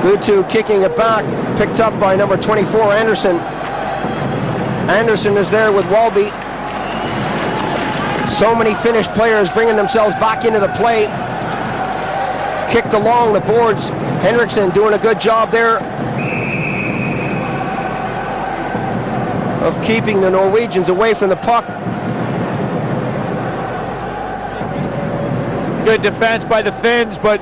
Ruutu kicking it back, picked up by number 24, Anderson. Anderson is there with Walby. So many Finnish players bringing themselves back into the play. Kicked along the boards. Henriksen doing a good job there of keeping the Norwegians away from the puck. Good defense by the Finns, but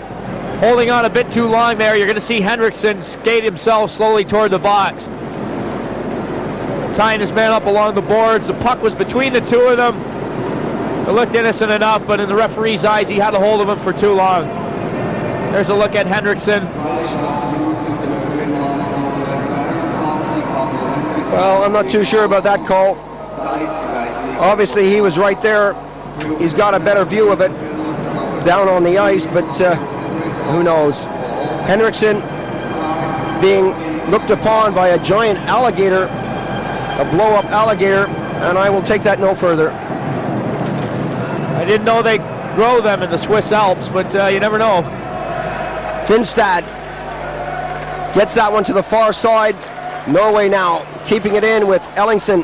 holding on a bit too long there. You're going to see Henriksen skate himself slowly toward the box. Tying his man up along the boards. The puck was between the two of them. It looked innocent enough, but in the referee's eyes, he had a hold of him for too long. There's a look at Henriksen. Well, I'm not too sure about that call. Obviously, he was right there. He's got a better view of it down on the ice, but who knows? Henriksen being looked upon by a giant alligator, a blow-up alligator, and I will take that no further. I didn't know they grow them in the Swiss Alps, but you never know. Finstad gets that one to the far side. Norway now keeping it in with Ellingson.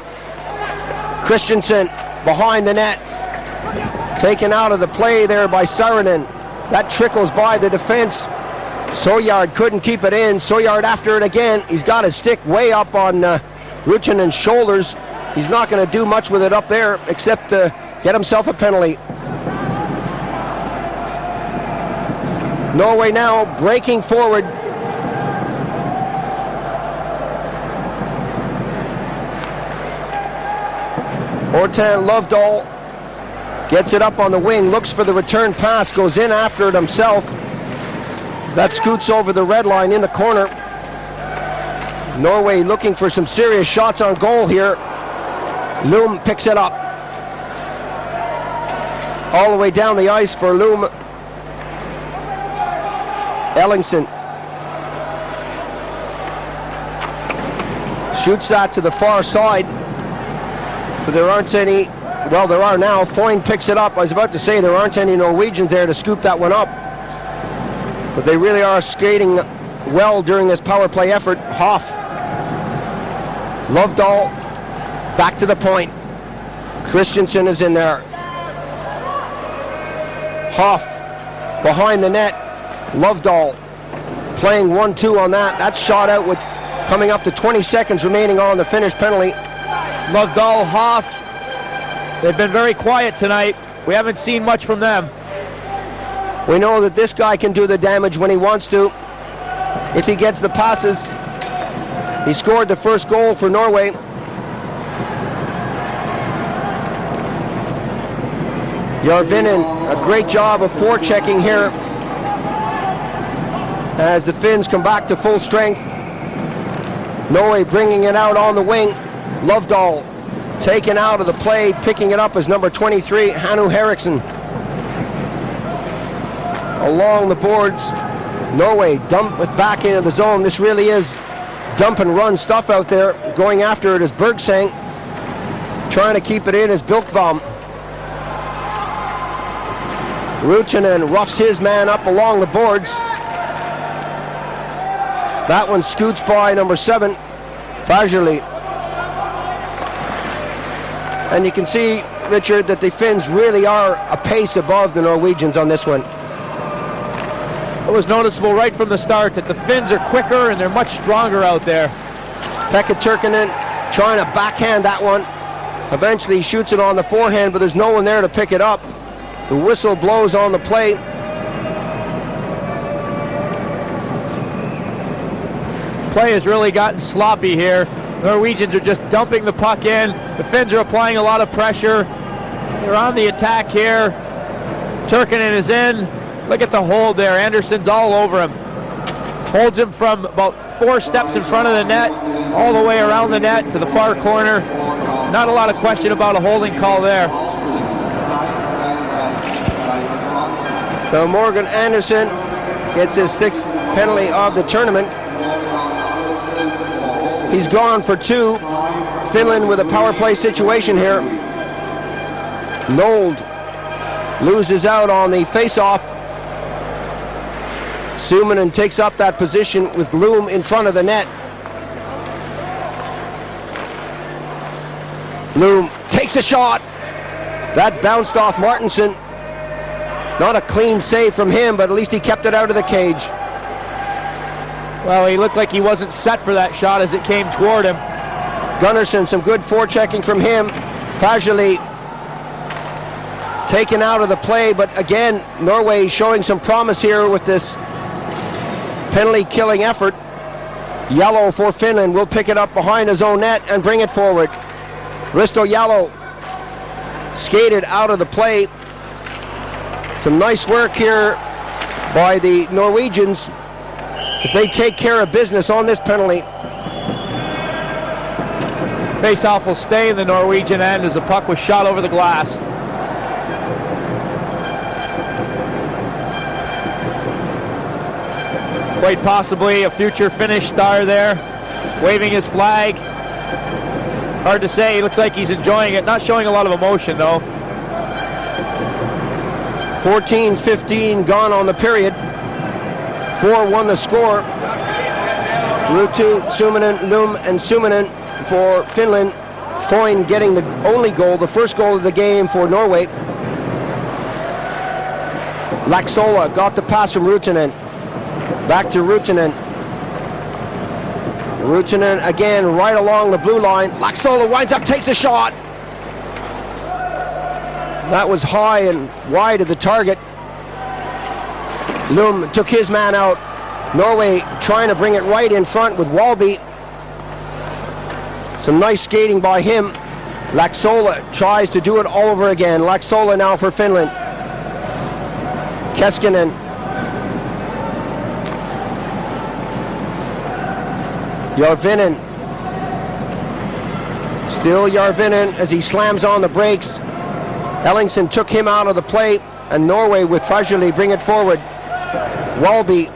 Christensen behind the net. Taken out of the play there by Saarinen. That trickles by the defense. Sojard couldn't keep it in. Sojard after it again. He's got his stick way up on Ruchinen's shoulders. He's not going to do much with it up there except get himself a penalty. Norway now breaking forward. Ortan Lovedahl gets it up on the wing, looks for the return pass, goes in after it himself. That scoots over the red line in the corner. Norway looking for some serious shots on goal here. Loom picks it up. All the way down the ice for Loom. Ellingson shoots that to the far side. But there aren't any, well, there are now. Foyne picks it up. I was about to say there aren't any Norwegians there to scoop that one up. But they really are skating well during this power play effort. Hoff. Lovedahl back to the point. Christensen is in there. Hoff behind the net. Lovedahl playing 1-2 on that. That's shot out with coming up to 20 seconds remaining on the Finnish penalty. Lovedahl, Hoff, they've been very quiet tonight. We haven't seen much from them. We know that this guy can do the damage when he wants to. If he gets the passes. He scored the first goal for Norway. Järvinen, a great job of forechecking here as the Finns come back to full strength. Norway bringing it out on the wing. Lovedahl taken out of the play, picking it up as number 23, Hannu Henriksen. Along the boards, Norway dump it back into the zone. This really is dump and run stuff out there. Going after it is Bergsang. Trying to keep it in is Bilkbaum. Ruchinen roughs his man up along the boards. That one scoots by number 7, Fajuli. And you can see, Richard, that the Finns really are a pace above the Norwegians on this one. It was noticeable right from the start that the Finns are quicker and they're much stronger out there. Pekka Turkinen trying to backhand that one. Eventually he shoots it on the forehand, but there's no one there to pick it up. The whistle blows on the play. Play has really gotten sloppy here. Norwegians are just dumping the puck in. The Finns are applying a lot of pressure. They're on the attack here. Turkinen is in. Look at the hold there. Anderson's all over him. Holds him from about 4 steps in front of the net, all the way around the net to the far corner. Not a lot of question about a holding call there. So Morgan Anderson gets his 6th penalty of the tournament. He's gone for 2. Finland with a power play situation here. Nold loses out on the face-off. Suominen takes up that position with Loom in front of the net. Loom takes a shot. That bounced off Martinson. Not a clean save from him, but at least he kept it out of the cage. Well, he looked like he wasn't set for that shot as it came toward him. Gunnarsson, some good forechecking from him. Fajuli taken out of the play, but again, Norway showing some promise here with this penalty-killing effort. Yellow for Finland will pick it up behind his own net and bring it forward. Risto Yellow skated out of the play. Some nice work here by the Norwegians as they take care of business on this penalty. Face-off will stay in the Norwegian end as the puck was shot over the glass. Quite possibly a future Finnish star there, waving his flag. Hard to say, he looks like he's enjoying it, not showing a lot of emotion though. 14-15 gone on the period. 4-1 the score. Ruutu, Suominen, Loom, and Suominen for Finland. Foyne getting the only goal, the first goal of the game for Norway. Laxola got the pass from Ruutunen. Back to Ruutunen. Ruutunen again right along the blue line. Laaksola winds up, takes the shot. That was high and wide of the target. Lum took his man out. Norway trying to bring it right in front with Walby. Some nice skating by him. Laaksola tries to do it all over again. Laaksola now for Finland. Keskinen. Järvinen. Still Järvinen as he slams on the brakes. Ellingson took him out of the play, and Norway with Fajuli bring it forward. Walby.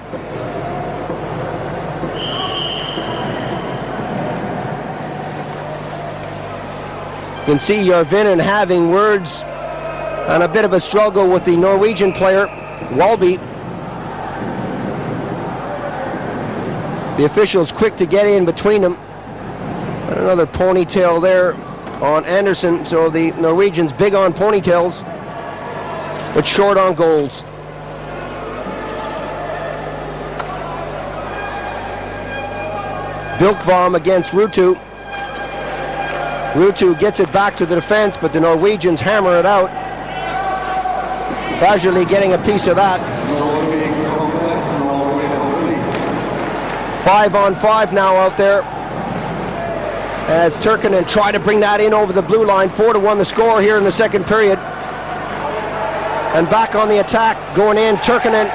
You can see Järvinen having words and a bit of a struggle with the Norwegian player, Walby. The officials quick to get in between them. And another ponytail there on Anderson, so the Norwegians big on ponytails, but short on goals. Bilkvam against Ruutu. Ruutu gets it back to the defense, but the Norwegians hammer it out. Fajuli getting a piece of that. 5-on-5 now out there, as Turkinen try to bring that in over the blue line. 4-1 the score here in the second period. And back on the attack, going in, Turkinen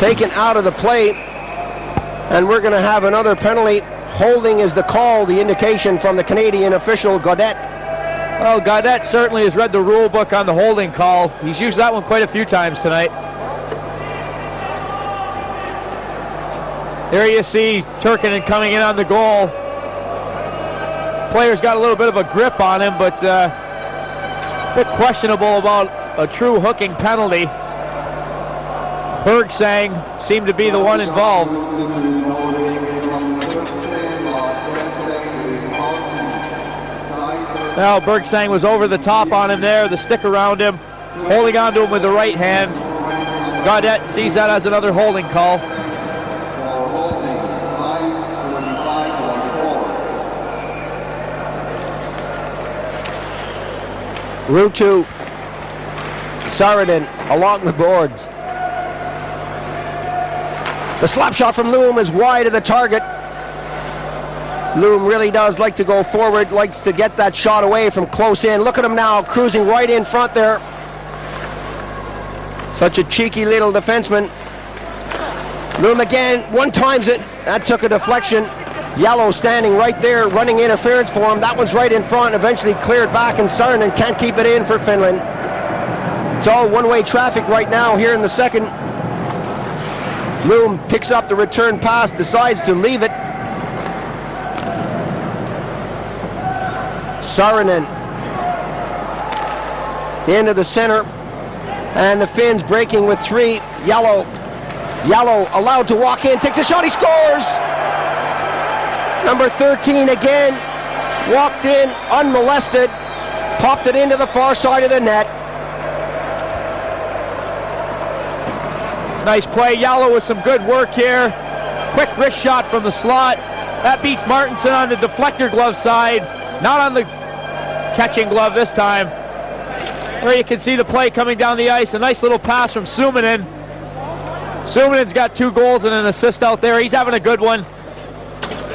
taken out of the play. And we're going to have another penalty. Holding is the call, the indication from the Canadian official, Gaudette. Well, Gaudette certainly has read the rule book on the holding call. He's used that one quite a few times tonight. There you see Turkinen coming in on the goal. Player's got a little bit of a grip on him, but a bit questionable about a true hooking penalty. Bergsang seemed to be the one involved. Now Bergsang was over the top on him there, the stick around him, holding on to him with the right hand. Gaudette sees that as another holding call. Ruutu, Saarinen along the boards. The slap shot from Loom is wide of the target. Loom really does like to go forward, likes to get that shot away from close in. Look at him now, cruising right in front there. Such a cheeky little defenseman. Loom again, one times it. That took a deflection. Yellow standing right there, running interference for him. That was right in front, eventually cleared back, and Saarinen can't keep it in for Finland. It's all one-way traffic right now here in the second. Loom picks up the return pass, decides to leave it. Saarinen into the center, and the Finns breaking with 3. Yellow allowed to walk in, takes a shot, he scores! Number 13 again, walked in unmolested, popped it into the far side of the net. Nice play, Yellow with some good work here. Quick wrist shot from the slot. That beats Martinson on the deflector glove side, not on the catching glove this time. There you can see the play coming down the ice. A nice little pass from Suominen. Suominen's got 2 goals and an assist out there. He's having a good one.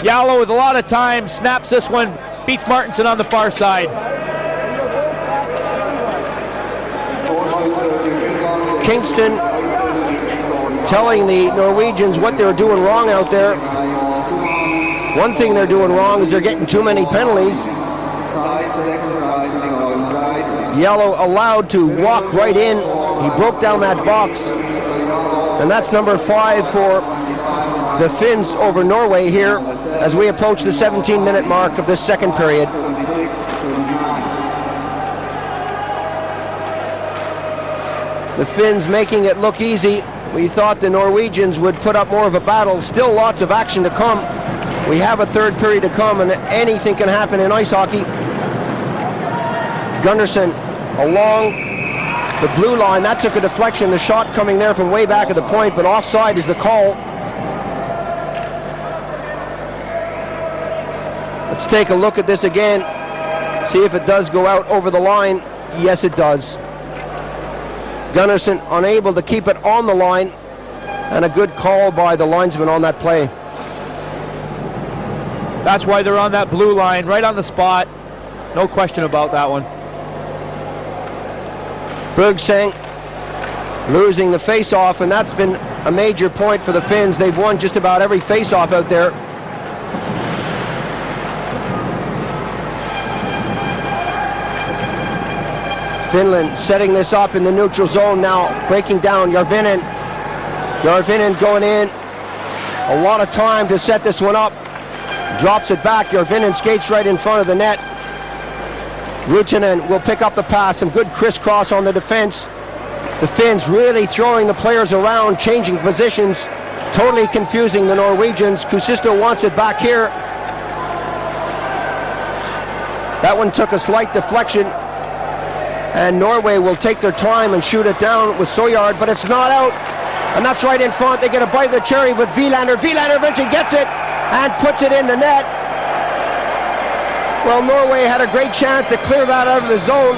Yellow with a lot of time, snaps this one, beats Martinson on the far side. Kingston telling the Norwegians what they're doing wrong out there. One thing they're doing wrong is they're getting too many penalties. Yellow allowed to walk right in. He broke down that box. And that's number 5 for the Finns over Norway here as we approach the 17-minute mark of this second period. The Finns making it look easy. We thought the Norwegians would put up more of a battle. Still lots of action to come. We have a third period to come, and anything can happen in ice hockey. Gunnarsson along the blue line. That took a deflection. The shot coming there from way back at the point, but offside is the call. Let's take a look at this again. See if it does go out over the line. Yes, it does. Gunnarsson unable to keep it on the line, and a good call by the linesman on that play. That's why they're on that blue line, right on the spot. No question about that one. Bergseng losing the face-off, and that's been a major point for the Finns. They've won just about every face-off out there. Finland setting this up in the neutral zone now, breaking down Järvinen. Järvinen going in. A lot of time to set this one up. Drops it back. Järvinen skates right in front of the net. Ruutunen will pick up the pass. Some good crisscross on the defense. The Finns really throwing the players around, changing positions, totally confusing the Norwegians. Kuusisto wants it back here. That one took a slight deflection, and Norway will take their time and shoot it down with Sojard, but it's not out, and that's right in front. They get a bite of the cherry with Wilander. Wilander eventually gets it and puts it in the net. Well, Norway had a great chance to clear that out of the zone.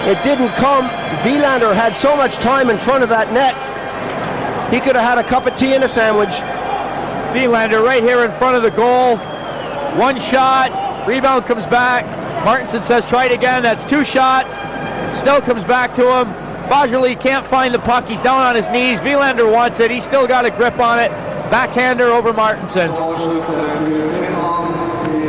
It didn't come. Wilander had so much time in front of that net. He could have had a cup of tea and a sandwich. Wilander right here in front of the goal. One shot, rebound comes back. Martinson says try it again. That's two shots. Still comes back to him. Bajerli can't find the puck. He's down on his knees. Wilander wants it. He's still got a grip on it. Backhander over Martinson.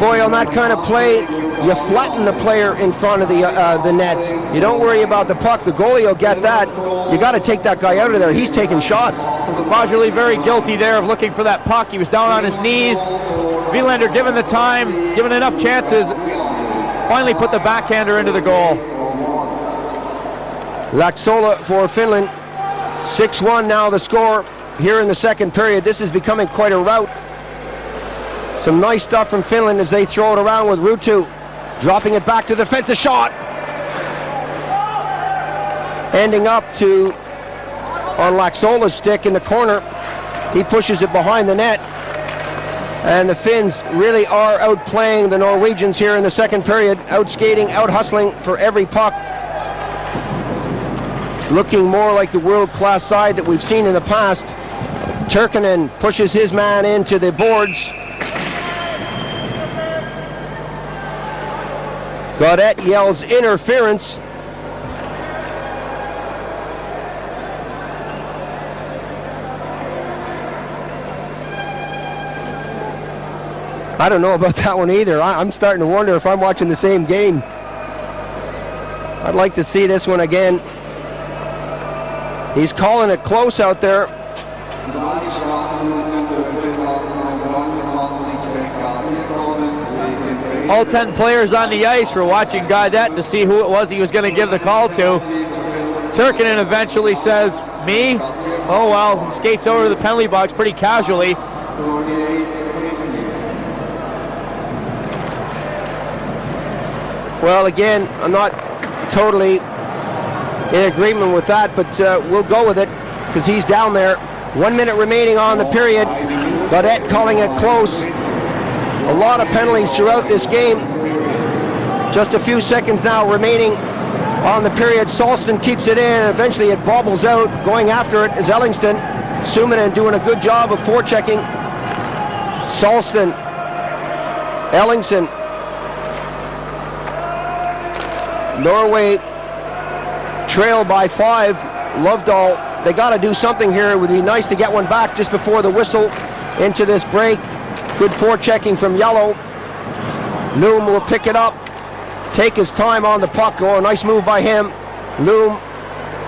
Boy, on that kind of play, you flatten the player in front of the net. You don't worry about the puck. The goalie will get that. You got to take that guy out of there. He's taking shots. Bajerli very guilty there of looking for that puck. He was down on his knees. Wilander given the time, given enough chances, finally put the backhander into the goal. Laxola for Finland. 6-1 now the score here in the second period. This is becoming quite a rout. Some nice stuff from Finland as they throw it around with Ruutu. Dropping it back to the defense. A shot! Ending up on Laxola's stick in the corner. He pushes it behind the net. And the Finns really are outplaying the Norwegians here in the second period. Outskating, out-hustling for every puck. Looking more like the world-class side that we've seen in the past. Turkinen pushes his man into the boards. Gaudette yells interference. I don't know about that one either. I'm starting to wonder if I'm watching the same game. I'd like to see this one again. He's calling it close out there. All 10 players on the ice were watching Gaudette to see who it was he was going to give the call to. Turkinen eventually says, me? Oh well, he skates over to the penalty box pretty casually. Well, again, I'm not totally in agreement with that, but we'll go with it because he's down there. 1 minute remaining on the period. Gaudette calling it close. A lot of penalties throughout this game. Just a few seconds now remaining on the period. Salston keeps it in. Eventually it bobbles out. Going after it is Ellingston. Suominen doing a good job of forechecking. Salston. Ellingson. Norway trail by 5. Lovedahl, they got to do something here. It would be nice to get one back just before the whistle into this break. Good forechecking from Yellow. Loom will pick it up, take his time on the puck. Oh, nice move by him. Loom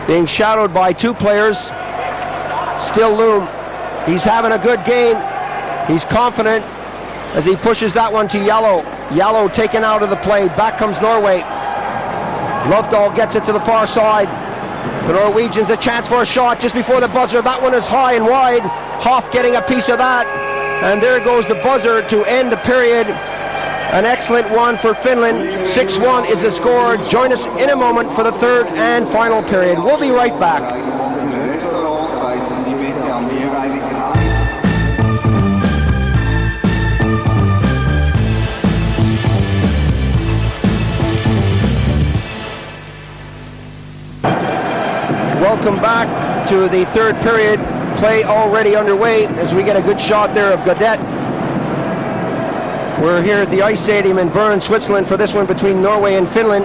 being shadowed by 2 players. Still Loom. He's having a good game. He's confident as he pushes that one to Yellow. Yellow taken out of the play. Back comes Norway. Lovedahl gets it to the far side. The Norwegians a chance for a shot just before the buzzer. That one is high and wide. Hoff getting a piece of that. And there goes the buzzer to end the period. An excellent one for Finland. 6-1 is the score. Join us in a moment for the third and final period. We'll be right back. Welcome back to the third period. Play already underway as we get a good shot there of Gadet. We're here at the Ice Stadium in Bern, Switzerland for this one between Norway and Finland.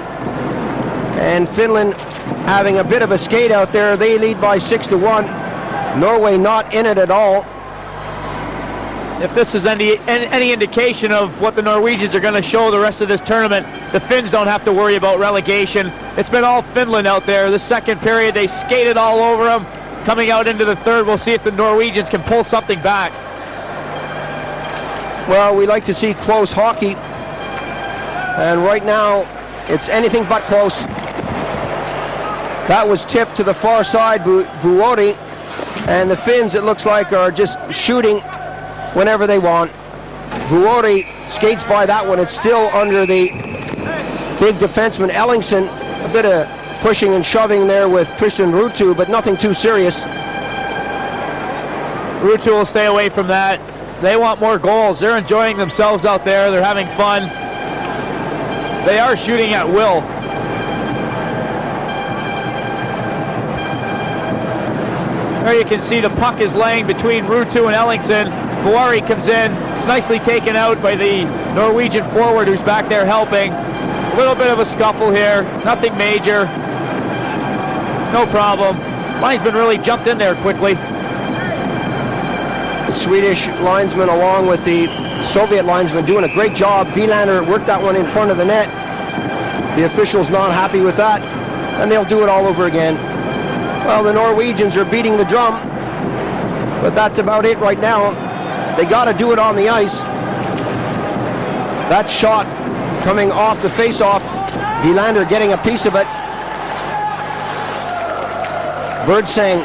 And Finland having a bit of a skate out there. They lead by 6-1. Norway not in it at all. If this is any indication of what the Norwegians are going to show the rest of this tournament, the Finns don't have to worry about relegation. It's been all Finland out there. The second period, they skated all over them. Coming out into the third, we'll see if the Norwegians can pull something back. Well, we like to see close hockey. And right now, it's anything but close. That was tipped to the far side, Vuori. And the Finns, it looks like, are just shooting whenever they want. Vuori skates by that one. It's still under the big defenseman Ellingson. A bit of pushing and shoving there with Christian Ruutu, but nothing too serious. Ruutu will stay away from that. They want more goals. They're enjoying themselves out there. They're having fun. They are shooting at will. There you can see the puck is laying between Ruutu and Ellingson. Vuori comes in. It's nicely taken out by the Norwegian forward who's back there helping. A little bit of a scuffle here. Nothing major. No problem. Linesman really jumped in there quickly. The Swedish linesman along with the Soviet linesman doing a great job. Wilander worked that one in front of the net. The official's not happy with that, and they'll do it all over again. Well, the Norwegians are beating the drum, but that's about it right now. They got to do it on the ice. That shot coming off the face-off. Wilander getting a piece of it. Birdseng,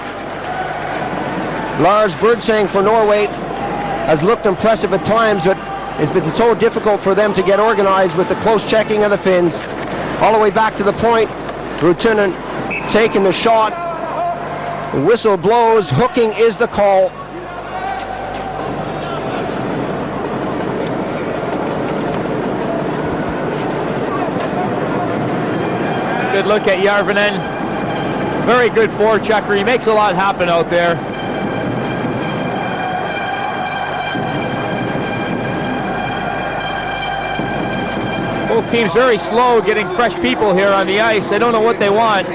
Lars Birdseng for Norway has looked impressive at times, but it's been so difficult for them to get organized with the close checking of the Finns. All the way back to the point. Ruutunen taking the shot. The whistle blows. Hooking is the call. Good look at Järvinen. Very good forechecker. He makes a lot happen out there. Both teams very slow getting fresh people here on the ice. They don't know what they want.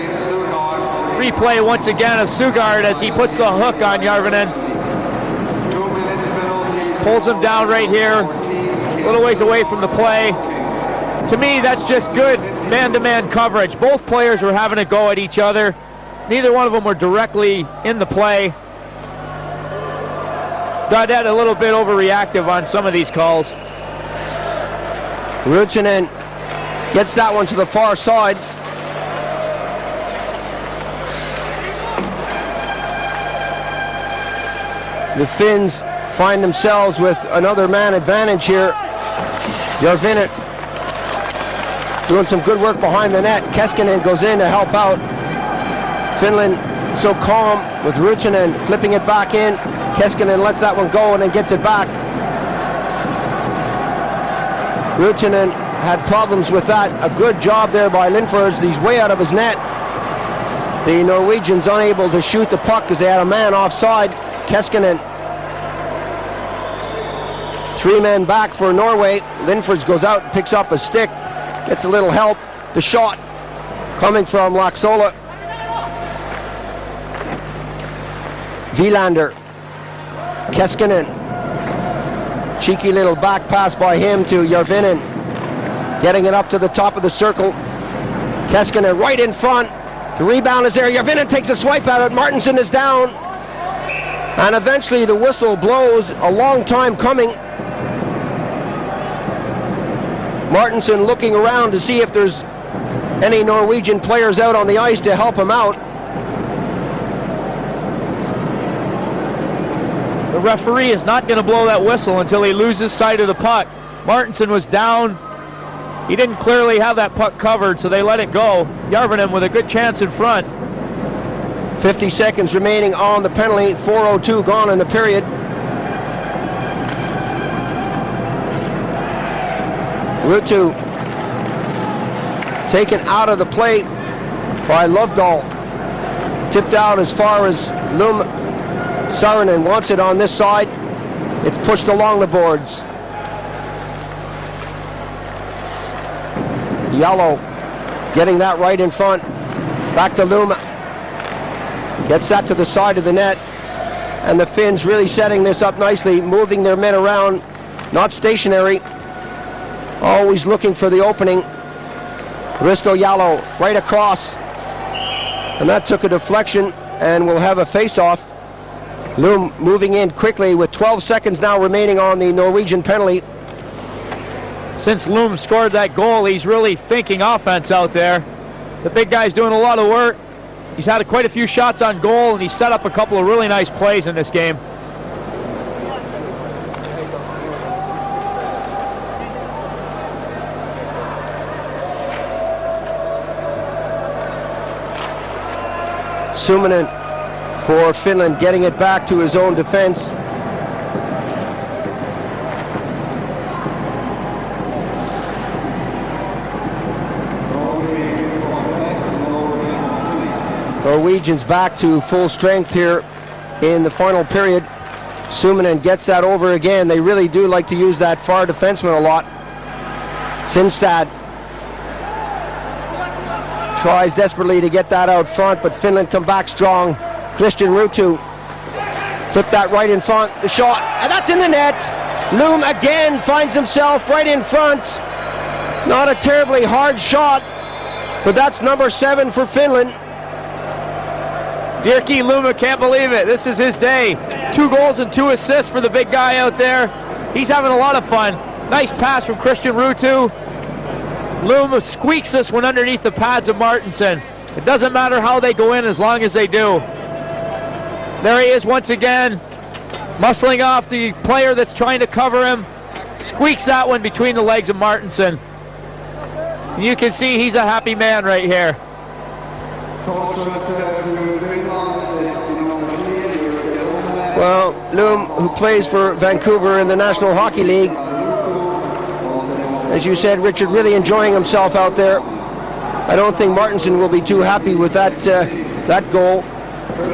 Replay once again of Sugard as he puts the hook on Järvinen. Pulls him down right here. A little ways away from the play. To me, that's just good man-to-man coverage. Both players were having a go at each other. Neither one of them were directly in the play. Gaudette a little bit overreactive on some of these calls. Ruutunen gets that one to the far side. The Finns find themselves with another man advantage here. Järvinen doing some good work behind the net. Keskinen goes in to help out. Finland so calm with Ruutunen flipping it back in. Keskinen lets that one go and then gets it back. Ruutunen had problems with that. A good job there by Lindfors. He's way out of his net. The Norwegians unable to shoot the puck because they had a man offside. Keskinen. 3 men back for Norway. Lindfors goes out, picks up a stick, gets a little help. The shot coming from Laxola. Wilander. Keskinen. Cheeky little back pass by him to Järvinen. Getting it up to the top of the circle. Keskinen right in front. The rebound is there. Järvinen takes a swipe at it. Martinson is down. And eventually the whistle blows. A long time coming. Martinson looking around to see if there's any Norwegian players out on the ice to help him out. The referee is not going to blow that whistle until he loses sight of the puck. Martinson was down. He didn't clearly have that puck covered, so they let it go. Järvinen with a good chance in front. 50 seconds remaining on the penalty. 4:02 gone in the period. Ruutu taken out of the play by Lovedahl. Tipped out as far as Lum. Saarinen wants it on this side. It's pushed along the boards. Yellow getting that right in front. Back to Luma. Gets that to the side of the net. And the Finns really setting this up nicely, moving their men around, not stationary, always looking for the opening. Risto Yellow right across. And that took a deflection and will have a face-off. Lum moving in quickly with 12 seconds now remaining on the Norwegian penalty. Since Lum scored that goal, he's really thinking offense out there. The big guy's doing a lot of work. He's had quite a few shots on goal, and he's set up a couple of really nice plays in this game. Suominen for Finland getting it back to his own defense. Norwegians back to full strength here in the final period. Suominen gets that over again. They really do like to use that far defenseman a lot. Finstad tries desperately to get that out front, but Finland come back strong. Christian Ruutu flipped that right in front. The shot, and that's in the net. Lum again finds himself right in front. Not a terribly hard shot, but that's number 7 for Finland. Dirkki Luma can't believe it. This is his day. 2 goals and 2 assists for the big guy out there. He's having a lot of fun. Nice pass from Christian Ruutu. Luma squeaks this one underneath the pads of Martinson. It doesn't matter how they go in as long as they do. There he is once again, muscling off the player that's trying to cover him. Squeaks that one between the legs of Martinson. You can see he's a happy man right here. Well, Lum, who plays for Vancouver in the National Hockey League, as you said, Richard, really enjoying himself out there. I don't think Martinson will be too happy with that goal.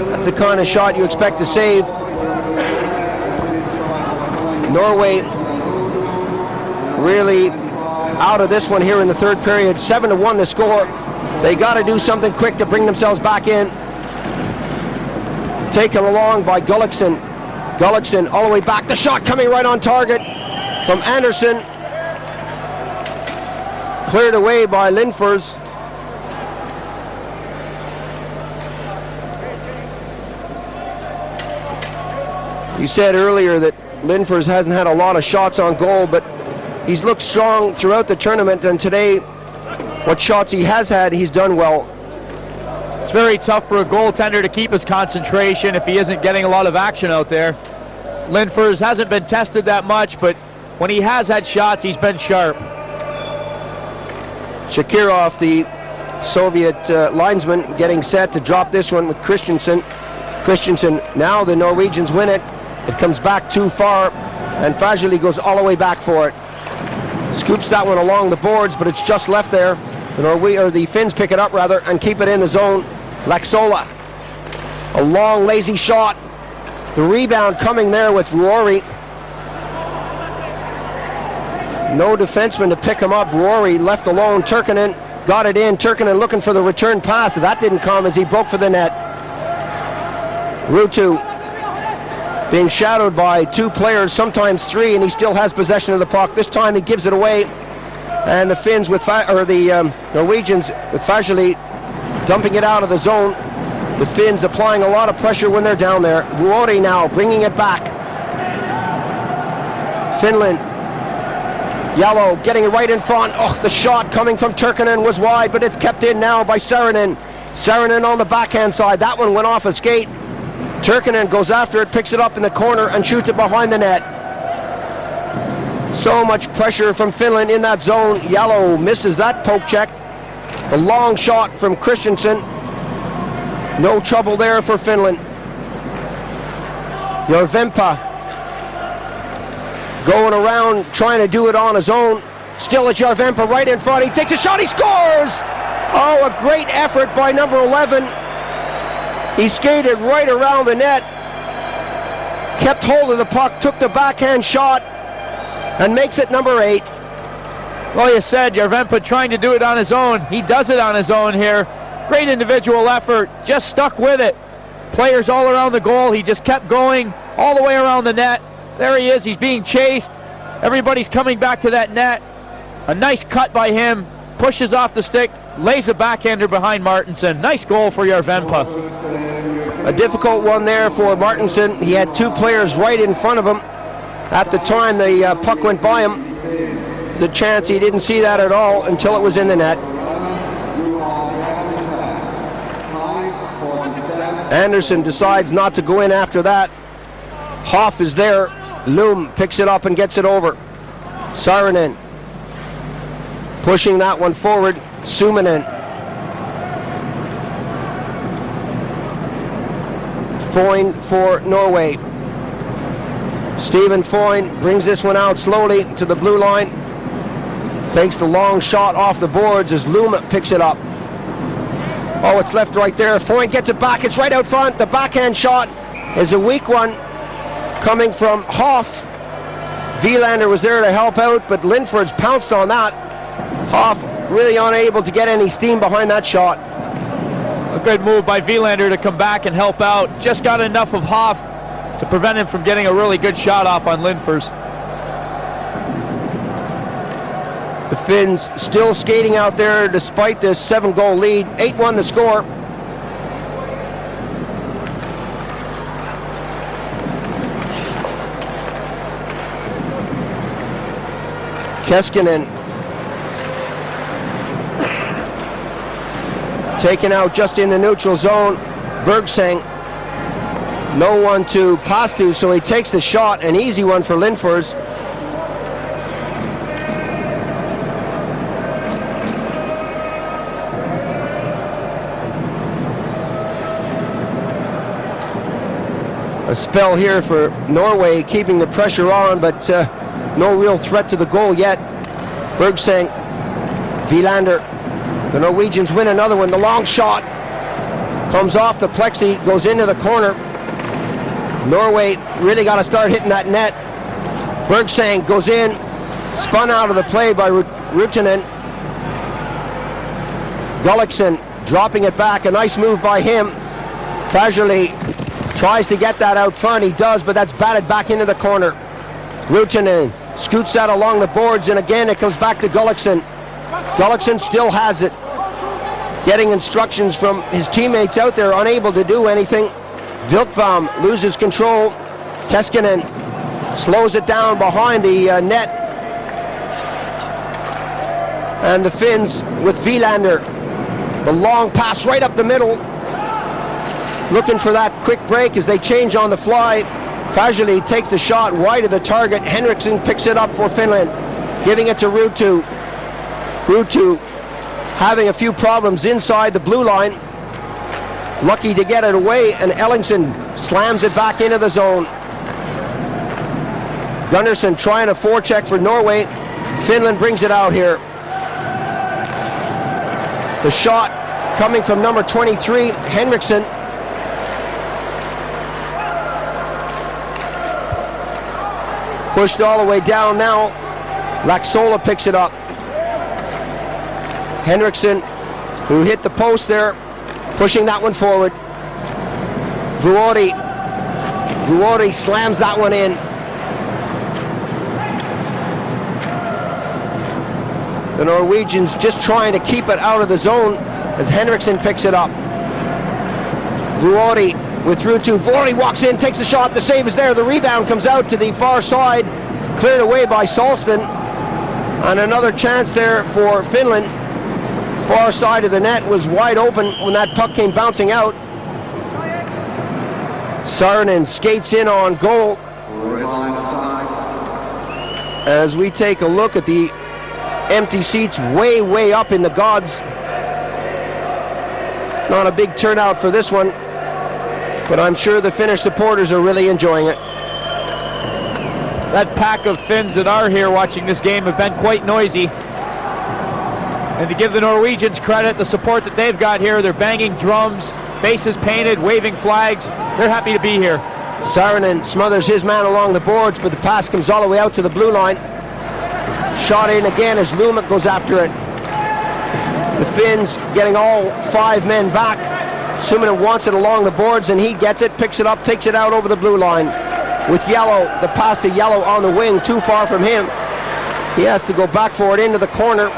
That's the kind of shot you expect to save. Norway really out of this one here in the third period. 7-1 the score. They got to do something quick to bring themselves back in. Taken along by Gullikson. Gullikson all the way back. The shot coming right on target from Anderson. Cleared away by Lindfors. You said earlier that Lindfors hasn't had a lot of shots on goal, but he's looked strong throughout the tournament, and today, what shots he has had, he's done well. It's very tough for a goaltender to keep his concentration if he isn't getting a lot of action out there. Lindfors hasn't been tested that much, but when he has had shots, he's been sharp. Shakirov, the Soviet linesman, getting set to drop this one with Christensen. Christensen, now the Norwegians win it. It comes back too far, and Fajuli goes all the way back for it. Scoops that one along the boards, but it's just left there. The Finns pick it up, rather, and keep it in the zone. Laxola. A long, lazy shot. The rebound coming there with Ruori. No defenseman to pick him up. Ruori left alone. Turkinen got it in. Turkinen looking for the return pass. That didn't come as he broke for the net. Ruutu being shadowed by 2 players, sometimes 3, and he still has possession of the puck. This time he gives it away, and the Finns Norwegians with Fajuli dumping it out of the zone. The Finns applying a lot of pressure when they're down there. Ruori now bringing it back. Finland. Yellow getting it right in front. Oh, the shot coming from Turkinen was wide, but it's kept in now by Saarinen. Saarinen on the backhand side. That one went off a skate. Turkinen goes after it, picks it up in the corner, and shoots it behind the net. So much pressure from Finland in that zone. Yellow misses that poke check. The long shot from Christensen. No trouble there for Finland. Järvenpää going around trying to do it on his own. Still it's Järvenpää right in front. He takes a shot. He scores! Oh, a great effort by number 11. He skated right around the net. Kept hold of the puck. Took the backhand shot. And makes it number 8. Well, you said Järvenpää trying to do it on his own. He does it on his own here. Great individual effort. Just stuck with it. Players all around the goal. He just kept going all the way around the net. There he is. He's being chased. Everybody's coming back to that net. A nice cut by him. Pushes off the stick. Lays a backhander behind Martinson. Nice goal for Järvenpää. A difficult one there for Martinson. He had 2 players right in front of him. At the time the puck went by him, there's a chance he didn't see that at all until it was in the net. Anderson decides not to go in after that. Hoff is there. Loom picks it up and gets it over. Saarinen pushing that one forward. Suominen. Foyne for Norway. Stephen Foyne brings this one out slowly to the blue line. Takes the long shot off the boards as Loom picks it up. Oh, it's left right there. Foyne gets it back. It's right out front. The backhand shot is a weak one coming from Hoff. Wilander was there to help out, but Lindfors pounced on that. Hoff really unable to get any steam behind that shot. A good move by Wilander to come back and help out. Just got enough of Hoff to prevent him from getting a really good shot off on Lindfors. The Finns still skating out there despite this 7-goal lead. 8-1 the score. Keskinen taken out just in the neutral zone. Bergseng, no one to pass to, so he takes the shot, an easy one for Lindfors. A spell here for Norway, keeping the pressure on, but no real threat to the goal yet. Bergseng, Wilander, the Norwegians win another one. The long shot comes off the plexi, goes into the corner. Norway really got to start hitting that net. Bergseng goes in, spun out of the play by Ruutunen. Gullikson dropping it back, a nice move by him. Casually tries to get that out front, he does, but that's batted back into the corner. Ruutunen scoots that along the boards, and again it comes back to Gullikson. Gullikson still has it, getting instructions from his teammates out there, unable to do anything. Vilkvam loses control. Keskinen slows it down behind the net. And the Finns with Wilander. The long pass right up the middle. Looking for that quick break as they change on the fly. Casually takes the shot wide of the target. Henriksen picks it up for Finland, giving it to Ruutu. Ruutu having a few problems inside the blue line. Lucky to get it away, and Ellingson slams it back into the zone. Gunnarsson trying a forecheck for Norway. Finland brings it out here. The shot coming from number 23, Henriksen. Pushed all the way down now. Laxola picks it up. Henriksen, who hit the post there, pushing that one forward. Vuori slams that one in. The Norwegians just trying to keep it out of the zone as Henriksen picks it up. Vuori with Ruutu. Vuori walks in, takes the shot, the save is there, the rebound comes out to the far side, cleared away by Salston, and another chance there for Finland. Far side of the net was wide open when that puck came bouncing out. Saarinen skates in on goal. As we take a look at the empty seats way up in the gods. Not a big turnout for this one, but I'm sure the Finnish supporters are really enjoying it. That pack of Finns that are here watching this game have been quite noisy. And to give the Norwegians credit, the support that they've got here, they're banging drums, faces painted, waving flags. They're happy to be here. Saarinen smothers his man along the boards, but the pass comes all the way out to the blue line. Shot in again as Lumak goes after it. The Finns getting all 5 men back. Suminen wants it along the boards, and he gets it, picks it up, takes it out over the blue line. With Yellow, the pass to Yellow on the wing, too far from him. He has to go back for it into the corner.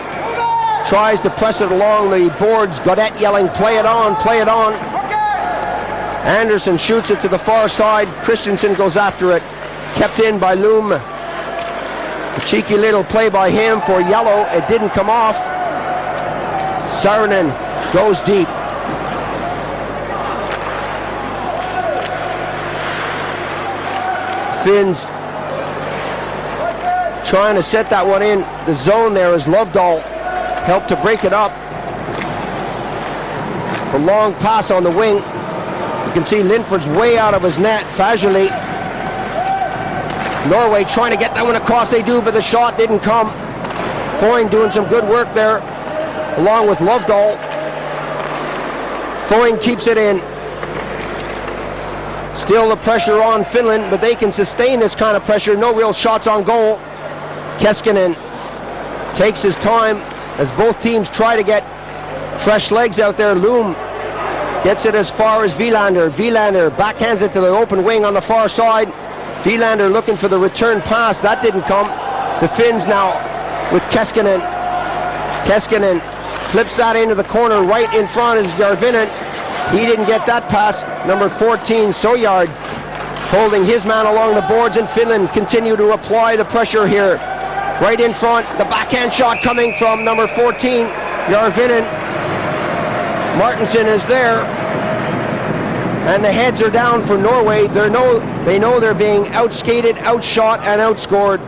Tries to press it along the boards. Godet yelling, play it on, play it on. Anderson shoots it to the far side. Christensen goes after it. Kept in by Loom. A cheeky little play by him for Yellow. It didn't come off. Saarinen goes deep. Finns trying to set that one in the zone there as Lovedahl helped to break it up. A long pass on the wing. You can see Lindford's way out of his net. Fajoli. Norway trying to get that one across. They do, but the shot didn't come. Foyne doing some good work there, along with Lovedahl. Foyne keeps it in. Still the pressure on Finland, but they can sustain this kind of pressure. No real shots on goal. Keskinen takes his time as both teams try to get fresh legs out there. Loom gets it as far as Wilander. Wilander backhands it to the open wing on the far side. Wilander looking for the return pass. That didn't come. The Finns now with Keskinen. Keskinen flips that into the corner. Right in front is Järvinen. He didn't get that pass. Number 14, Sojard, holding his man along the boards, and Finland continue to apply the pressure here. Right in front, the backhand shot coming from number 14, Järvinen. Martinsen is there, and the heads are down for Norway. They know they're being outskated, outshot, and outscored.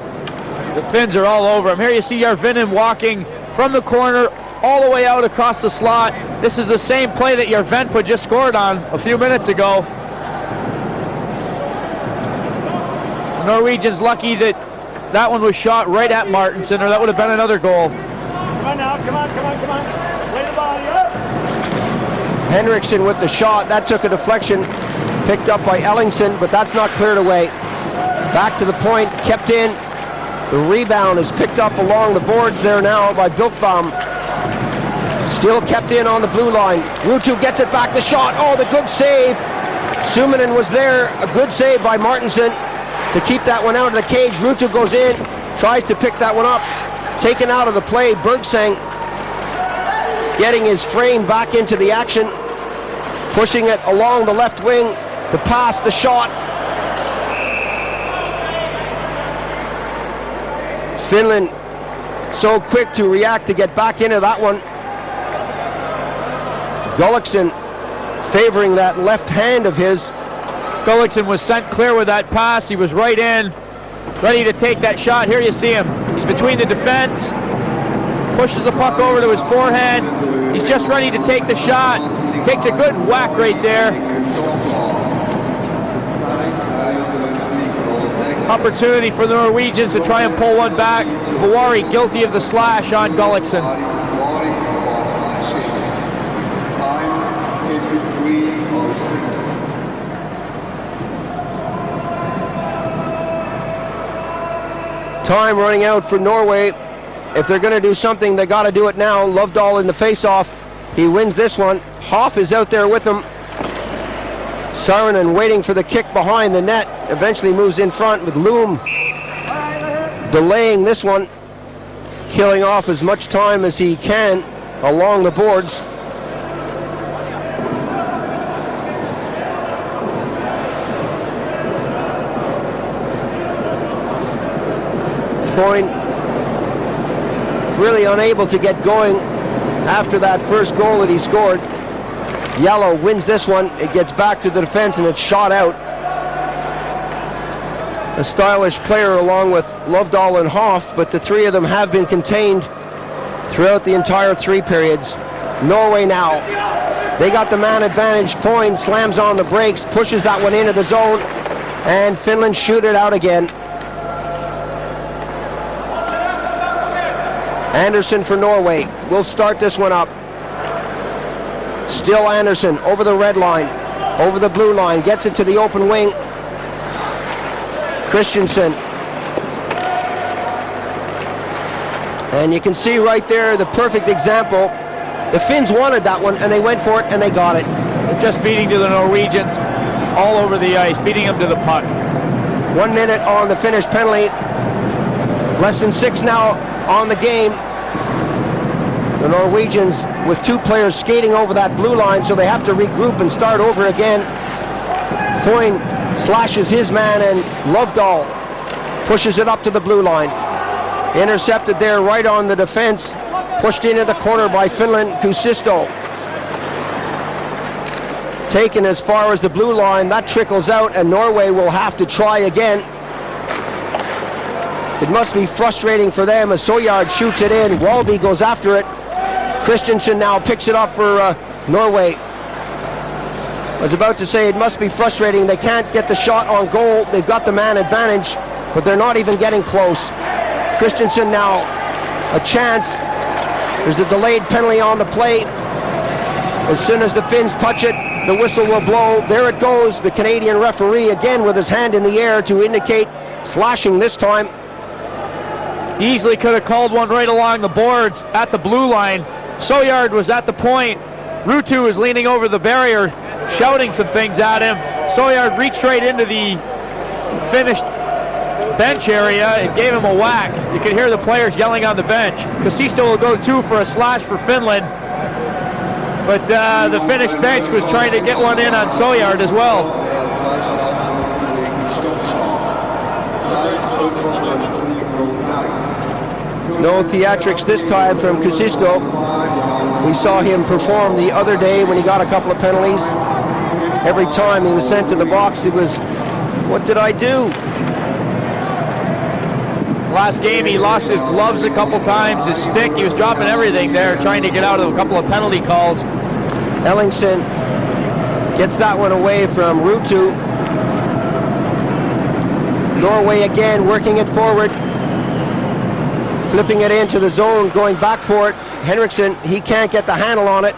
The Finns are all over him. Here you see Järvinen walking from the corner all the way out across the slot. This is the same play that Järvenpää just scored on a few minutes ago. The Norwegians lucky that that one was shot right at Martinsen, or that would have been another goal. Come on now, come on. Lay the body up. Henriksen with the shot. That took a deflection. Picked up by Ellingson, but that's not cleared away. Back to the point, kept in. The rebound is picked up along the boards there now by Bilkbaum. Still kept in on the blue line. Ruutu gets it back, the shot. Oh, the good save. Suminen was there. A good save by Martinsen to keep that one out of the cage. Ruutu goes in, tries to pick that one up. Taken out of the play. Bergseng getting his frame back into the action. Pushing it along the left wing. The pass, the shot. Finland so quick to react to get back into that one. Gullikson favoring that left hand of his. Gullikson was sent clear with that pass. He was right in, ready to take that shot. Here you see him. He's between the defense, pushes the puck over to his forehand. He's just ready to take the shot. Takes a good whack right there. Opportunity for the Norwegians to try and pull one back. Bawari guilty of the slash on Gullikson. Time running out for Norway. If they're going to do something, they got to do it now. Lovedahl in the face-off. He wins this one. Hoff is out there with him. Saarinen waiting for the kick behind the net. Eventually moves in front with Loom delaying this one. Killing off as much time as he can along the boards. Foyne really unable to get going after that first goal that he scored. Yellow wins this one. It gets back to the defense and it's shot out. a stylish player along with Lovedahl and Hoff, but the three of them have been contained throughout the entire 3 periods. Norway now, they got the man advantage. Foyne slams on the brakes, pushes that one into the zone, and Finland shoot it out again. Anderson for Norway will start this one up. Still Anderson over the red line, over the blue line, gets it to the open wing. Christensen. And you can see right there the perfect example. The Finns wanted that one and they went for it and they got it. They're just beating to the Norwegians all over the ice, beating them to the puck. 1 minute on the Finnish penalty. Less than 6 now on the game. The Norwegians with 2 players skating over that blue line, so they have to regroup and start over again. Foyne slashes his man and Lovedahl pushes it up to the blue line. Intercepted there right on the defense. Pushed into the corner by Finland, Kuusisto. Taken as far as the blue line, that trickles out and Norway will have to try again. It must be frustrating for them as Soyard shoots it in. Walby goes after it. Christensen now picks it up for Norway. I was about to say it must be frustrating. They can't get the shot on goal. They've got the man advantage, but they're not even getting close. Christensen now a chance. There's a delayed penalty on the play. As soon as the Finns touch it, the whistle will blow. There it goes. The Canadian referee again with his hand in the air to indicate slashing this time. He easily could have called one right along the boards at the blue line. Soyard was at the point. Ruutu was leaning over the barrier, shouting some things at him. Soyard reached right into the Finnish bench area and gave him a whack. You could hear the players yelling on the bench. Kuusisto will go 2 for a slash for Finland. But the Finnish bench was trying to get one in on Soyard as well. No theatrics this time from Kuusisto. We saw him perform the other day when he got a couple of penalties. Every time he was sent to the box, it was, what did I do? Last game he lost his gloves a couple times, his stick, he was dropping everything there, trying to get out of a couple of penalty calls. Ellingson gets that one away from Ruutu. Norway again working it forward. Flipping it into the zone, going back for it. Henriksen, he can't get the handle on it.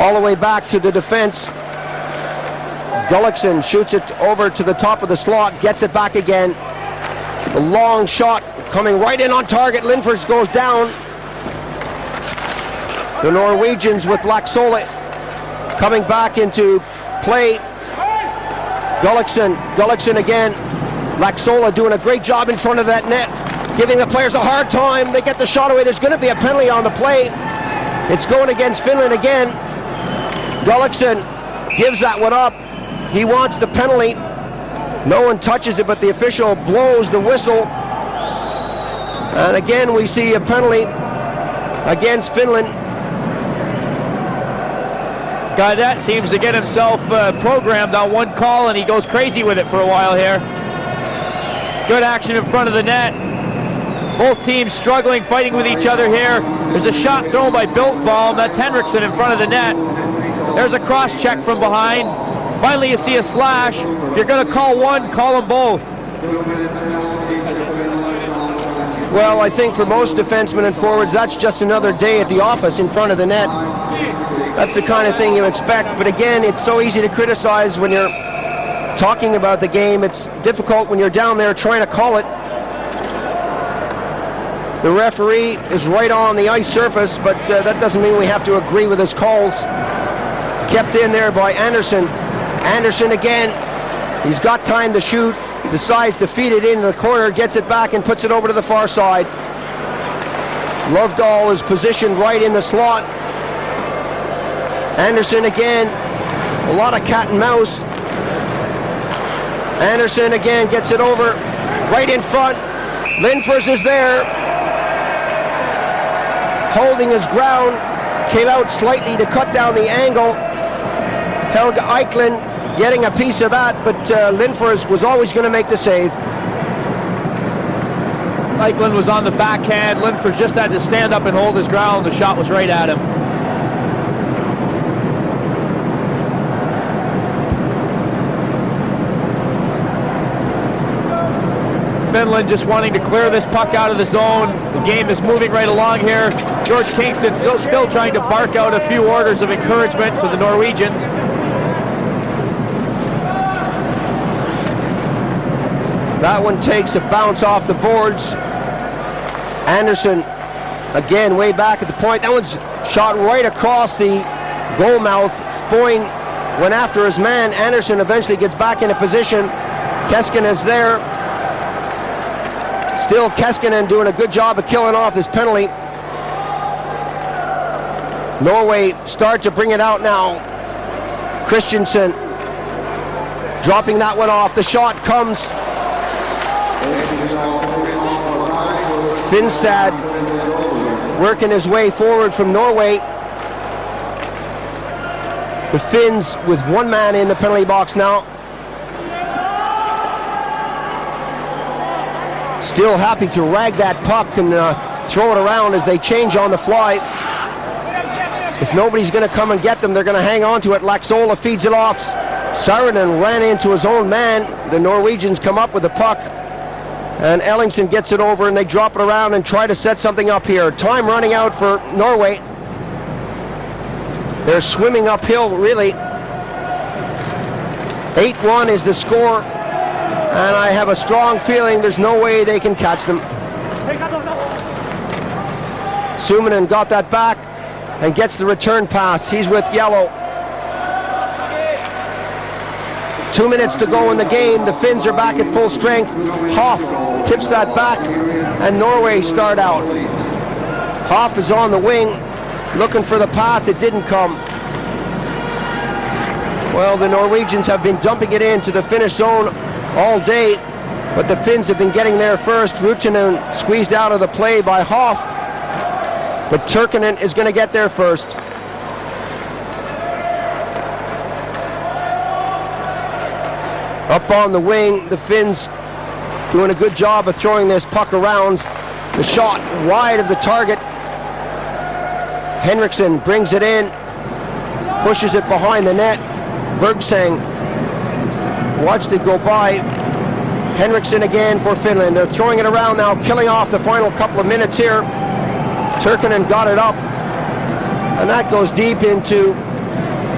All the way back to the defense. Gullikson shoots it over to the top of the slot, gets it back again. A long shot coming right in on target. Lindfors goes down. The Norwegians with Laxola coming back into play. Gullikson again. Laxola doing a great job in front of that net, giving the players a hard time. They get the shot away. There's going to be a penalty on the play. It's going against Finland again. Gullikson gives that one up. He wants the penalty. No one touches it, but the official blows the whistle. And again, we see a penalty against Finland. Gaudette seems to get himself programmed on one call, and he goes crazy with it for a while here. Good action in front of the net. Both teams struggling, fighting with each other here. There's a shot thrown by Biltbaum. That's Henriksen in front of the net. There's a cross check from behind. Finally, you see a slash. If you're going to call one, call them both. Well, I think for most defensemen and forwards, that's just another day at the office in front of the net. That's the kind of thing you expect. But again, it's so easy to criticize when you're talking about the game. It's difficult when you're down there trying to call it. The referee is right on the ice surface, but that doesn't mean we have to agree with his calls. Kept in there by Anderson. Anderson again. He's got time to shoot. Decides to feed it into the corner, gets it back and puts it over to the far side. Lovedahl is positioned right in the slot. Anderson again. A lot of cat and mouse. Anderson again gets it over. Right in front. Lindfors is there. Holding his ground. Came out slightly to cut down the angle. Helge Eichlin getting a piece of that, but Lindfors was always going to make the save. Lakeland was on the backhand. Lindfors just had to stand up and hold his ground. The shot was right at him. Finland just wanting to clear this puck out of the zone. The game is moving right along here. George Kingston still trying to bark out a few orders of encouragement to the Norwegians. That one takes a bounce off the boards. Anderson, again, way back at the point. That one's shot right across the goal mouth. Foyne went after his man. Anderson eventually gets back into position. Keskinen is there. Still Keskinen doing a good job of killing off this penalty. Norway start to bring it out now. Christensen dropping that one off. The shot comes. Finstad working his way forward from Norway. The Finns with one man in the penalty box now. Still happy to rag that puck and throw it around as they change on the fly. If nobody's going to come and get them, they're going to hang on to it. Laxola feeds it off. Saarinen ran into his own man. The Norwegians come up with the puck, and Ellingson gets it over, and they drop it around and try to set something up here. Time running out for Norway. They're swimming uphill, really. 8-1 is the score, and I have a strong feeling there's no way they can catch them. Suominen got that back and gets the return pass. He's with yellow. 2 minutes to go in the game. The Finns are back at full strength. Hoff tips that back, and Norway start out. Hoff is on the wing, looking for the pass. It didn't come. Well, the Norwegians have been dumping it into the Finnish zone all day, but the Finns have been getting there first. Ruuttinen squeezed out of the play by Hoff, but Turkinen is going to get there first. Up on the wing, the Finns doing a good job of throwing this puck around. The shot wide of the target. Henriksen brings it in, pushes it behind the net. Bergseng watched it go by. Henriksen again for Finland. They're throwing it around now, killing off the final couple of minutes here. Turkinen got it up, and that goes deep into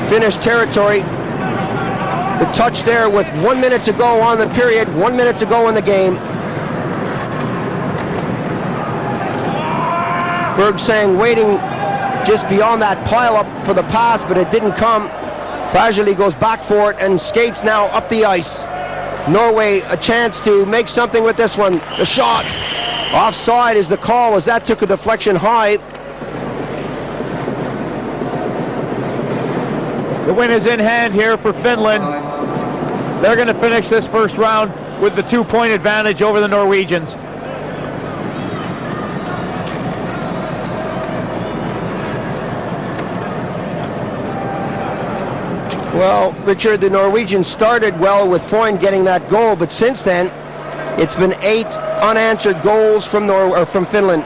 Finnish territory. The touch there with 1 minute to go on the period, 1 minute to go in the game. Bergseng waiting just beyond that pile-up for the pass, but it didn't come. Fajali goes back for it and skates now up the ice. Norway a chance to make something with this one. The shot. Offside is the call, as that took a deflection high. The win is in hand here for Finland. They're going to finish this first round with the 2-point advantage over the Norwegians. Well, Richard, the Norwegians started well with Foyne getting that goal, but since then, it's been 8 unanswered goals from Finland.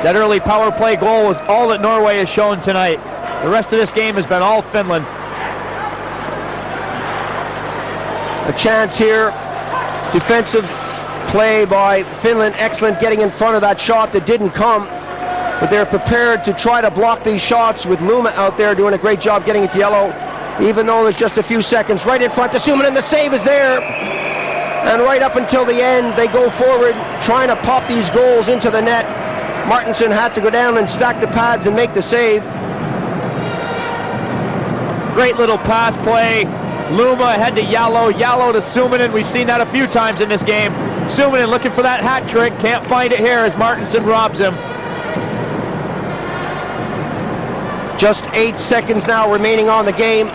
That early power play goal was all that Norway has shown tonight. The rest of this game has been all Finland. A chance here. Defensive play by Finland. Excellent getting in front of that shot that didn't come. But they're prepared to try to block these shots with Luma out there doing a great job getting it to yellow. Even though there's just a few seconds. Right in front to Suominen. The save is there. And right up until the end, they go forward trying to pop these goals into the net. Martinson had to go down and stack the pads and make the save. Great little pass play. Luma ahead to Yallo to Suominen. We've seen that a few times in this game. Suominen looking for that hat trick. Can't find it here as Martinson robs him. Just 8 seconds now remaining on the game.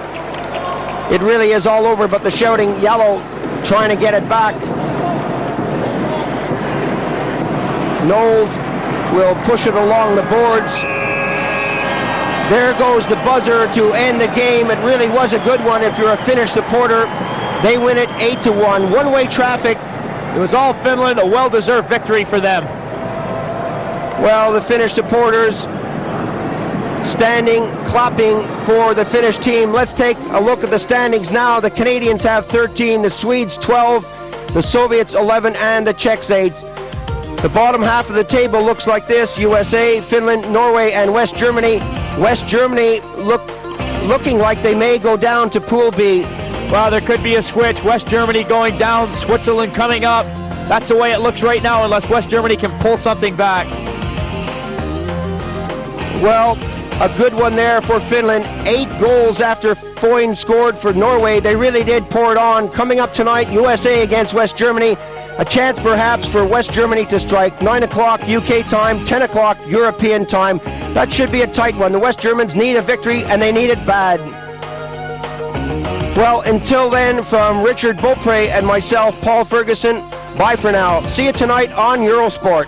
It really is all over, but the shouting. Yallo trying to get it back. Nold will push it along the boards. There goes the buzzer to end the game. It really was a good one if you're a Finnish supporter. They win it 8-1. One-way traffic. It was all Finland, a well-deserved victory for them. Well, the Finnish supporters standing, clapping for the Finnish team. Let's take a look at the standings now. The Canadians have 13, the Swedes 12, the Soviets 11, and the Czechs 8. The bottom half of the table looks like this: USA, Finland, Norway, and West Germany. West Germany looking like they may go down to Pool B. Well, there could be a switch. West Germany going down, Switzerland coming up. That's the way it looks right now, unless West Germany can pull something back. Well, a good one there for Finland. 8 goals after Foyne scored for Norway. They really did pour it on. Coming up tonight, USA against West Germany. A chance perhaps for West Germany to strike. 9 o'clock UK time, 10 o'clock European time. That should be a tight one. The West Germans need a victory, and they need it bad. Well, until then, from Richard Beaupre and myself, Paul Ferguson, bye for now. See you tonight on Eurosport.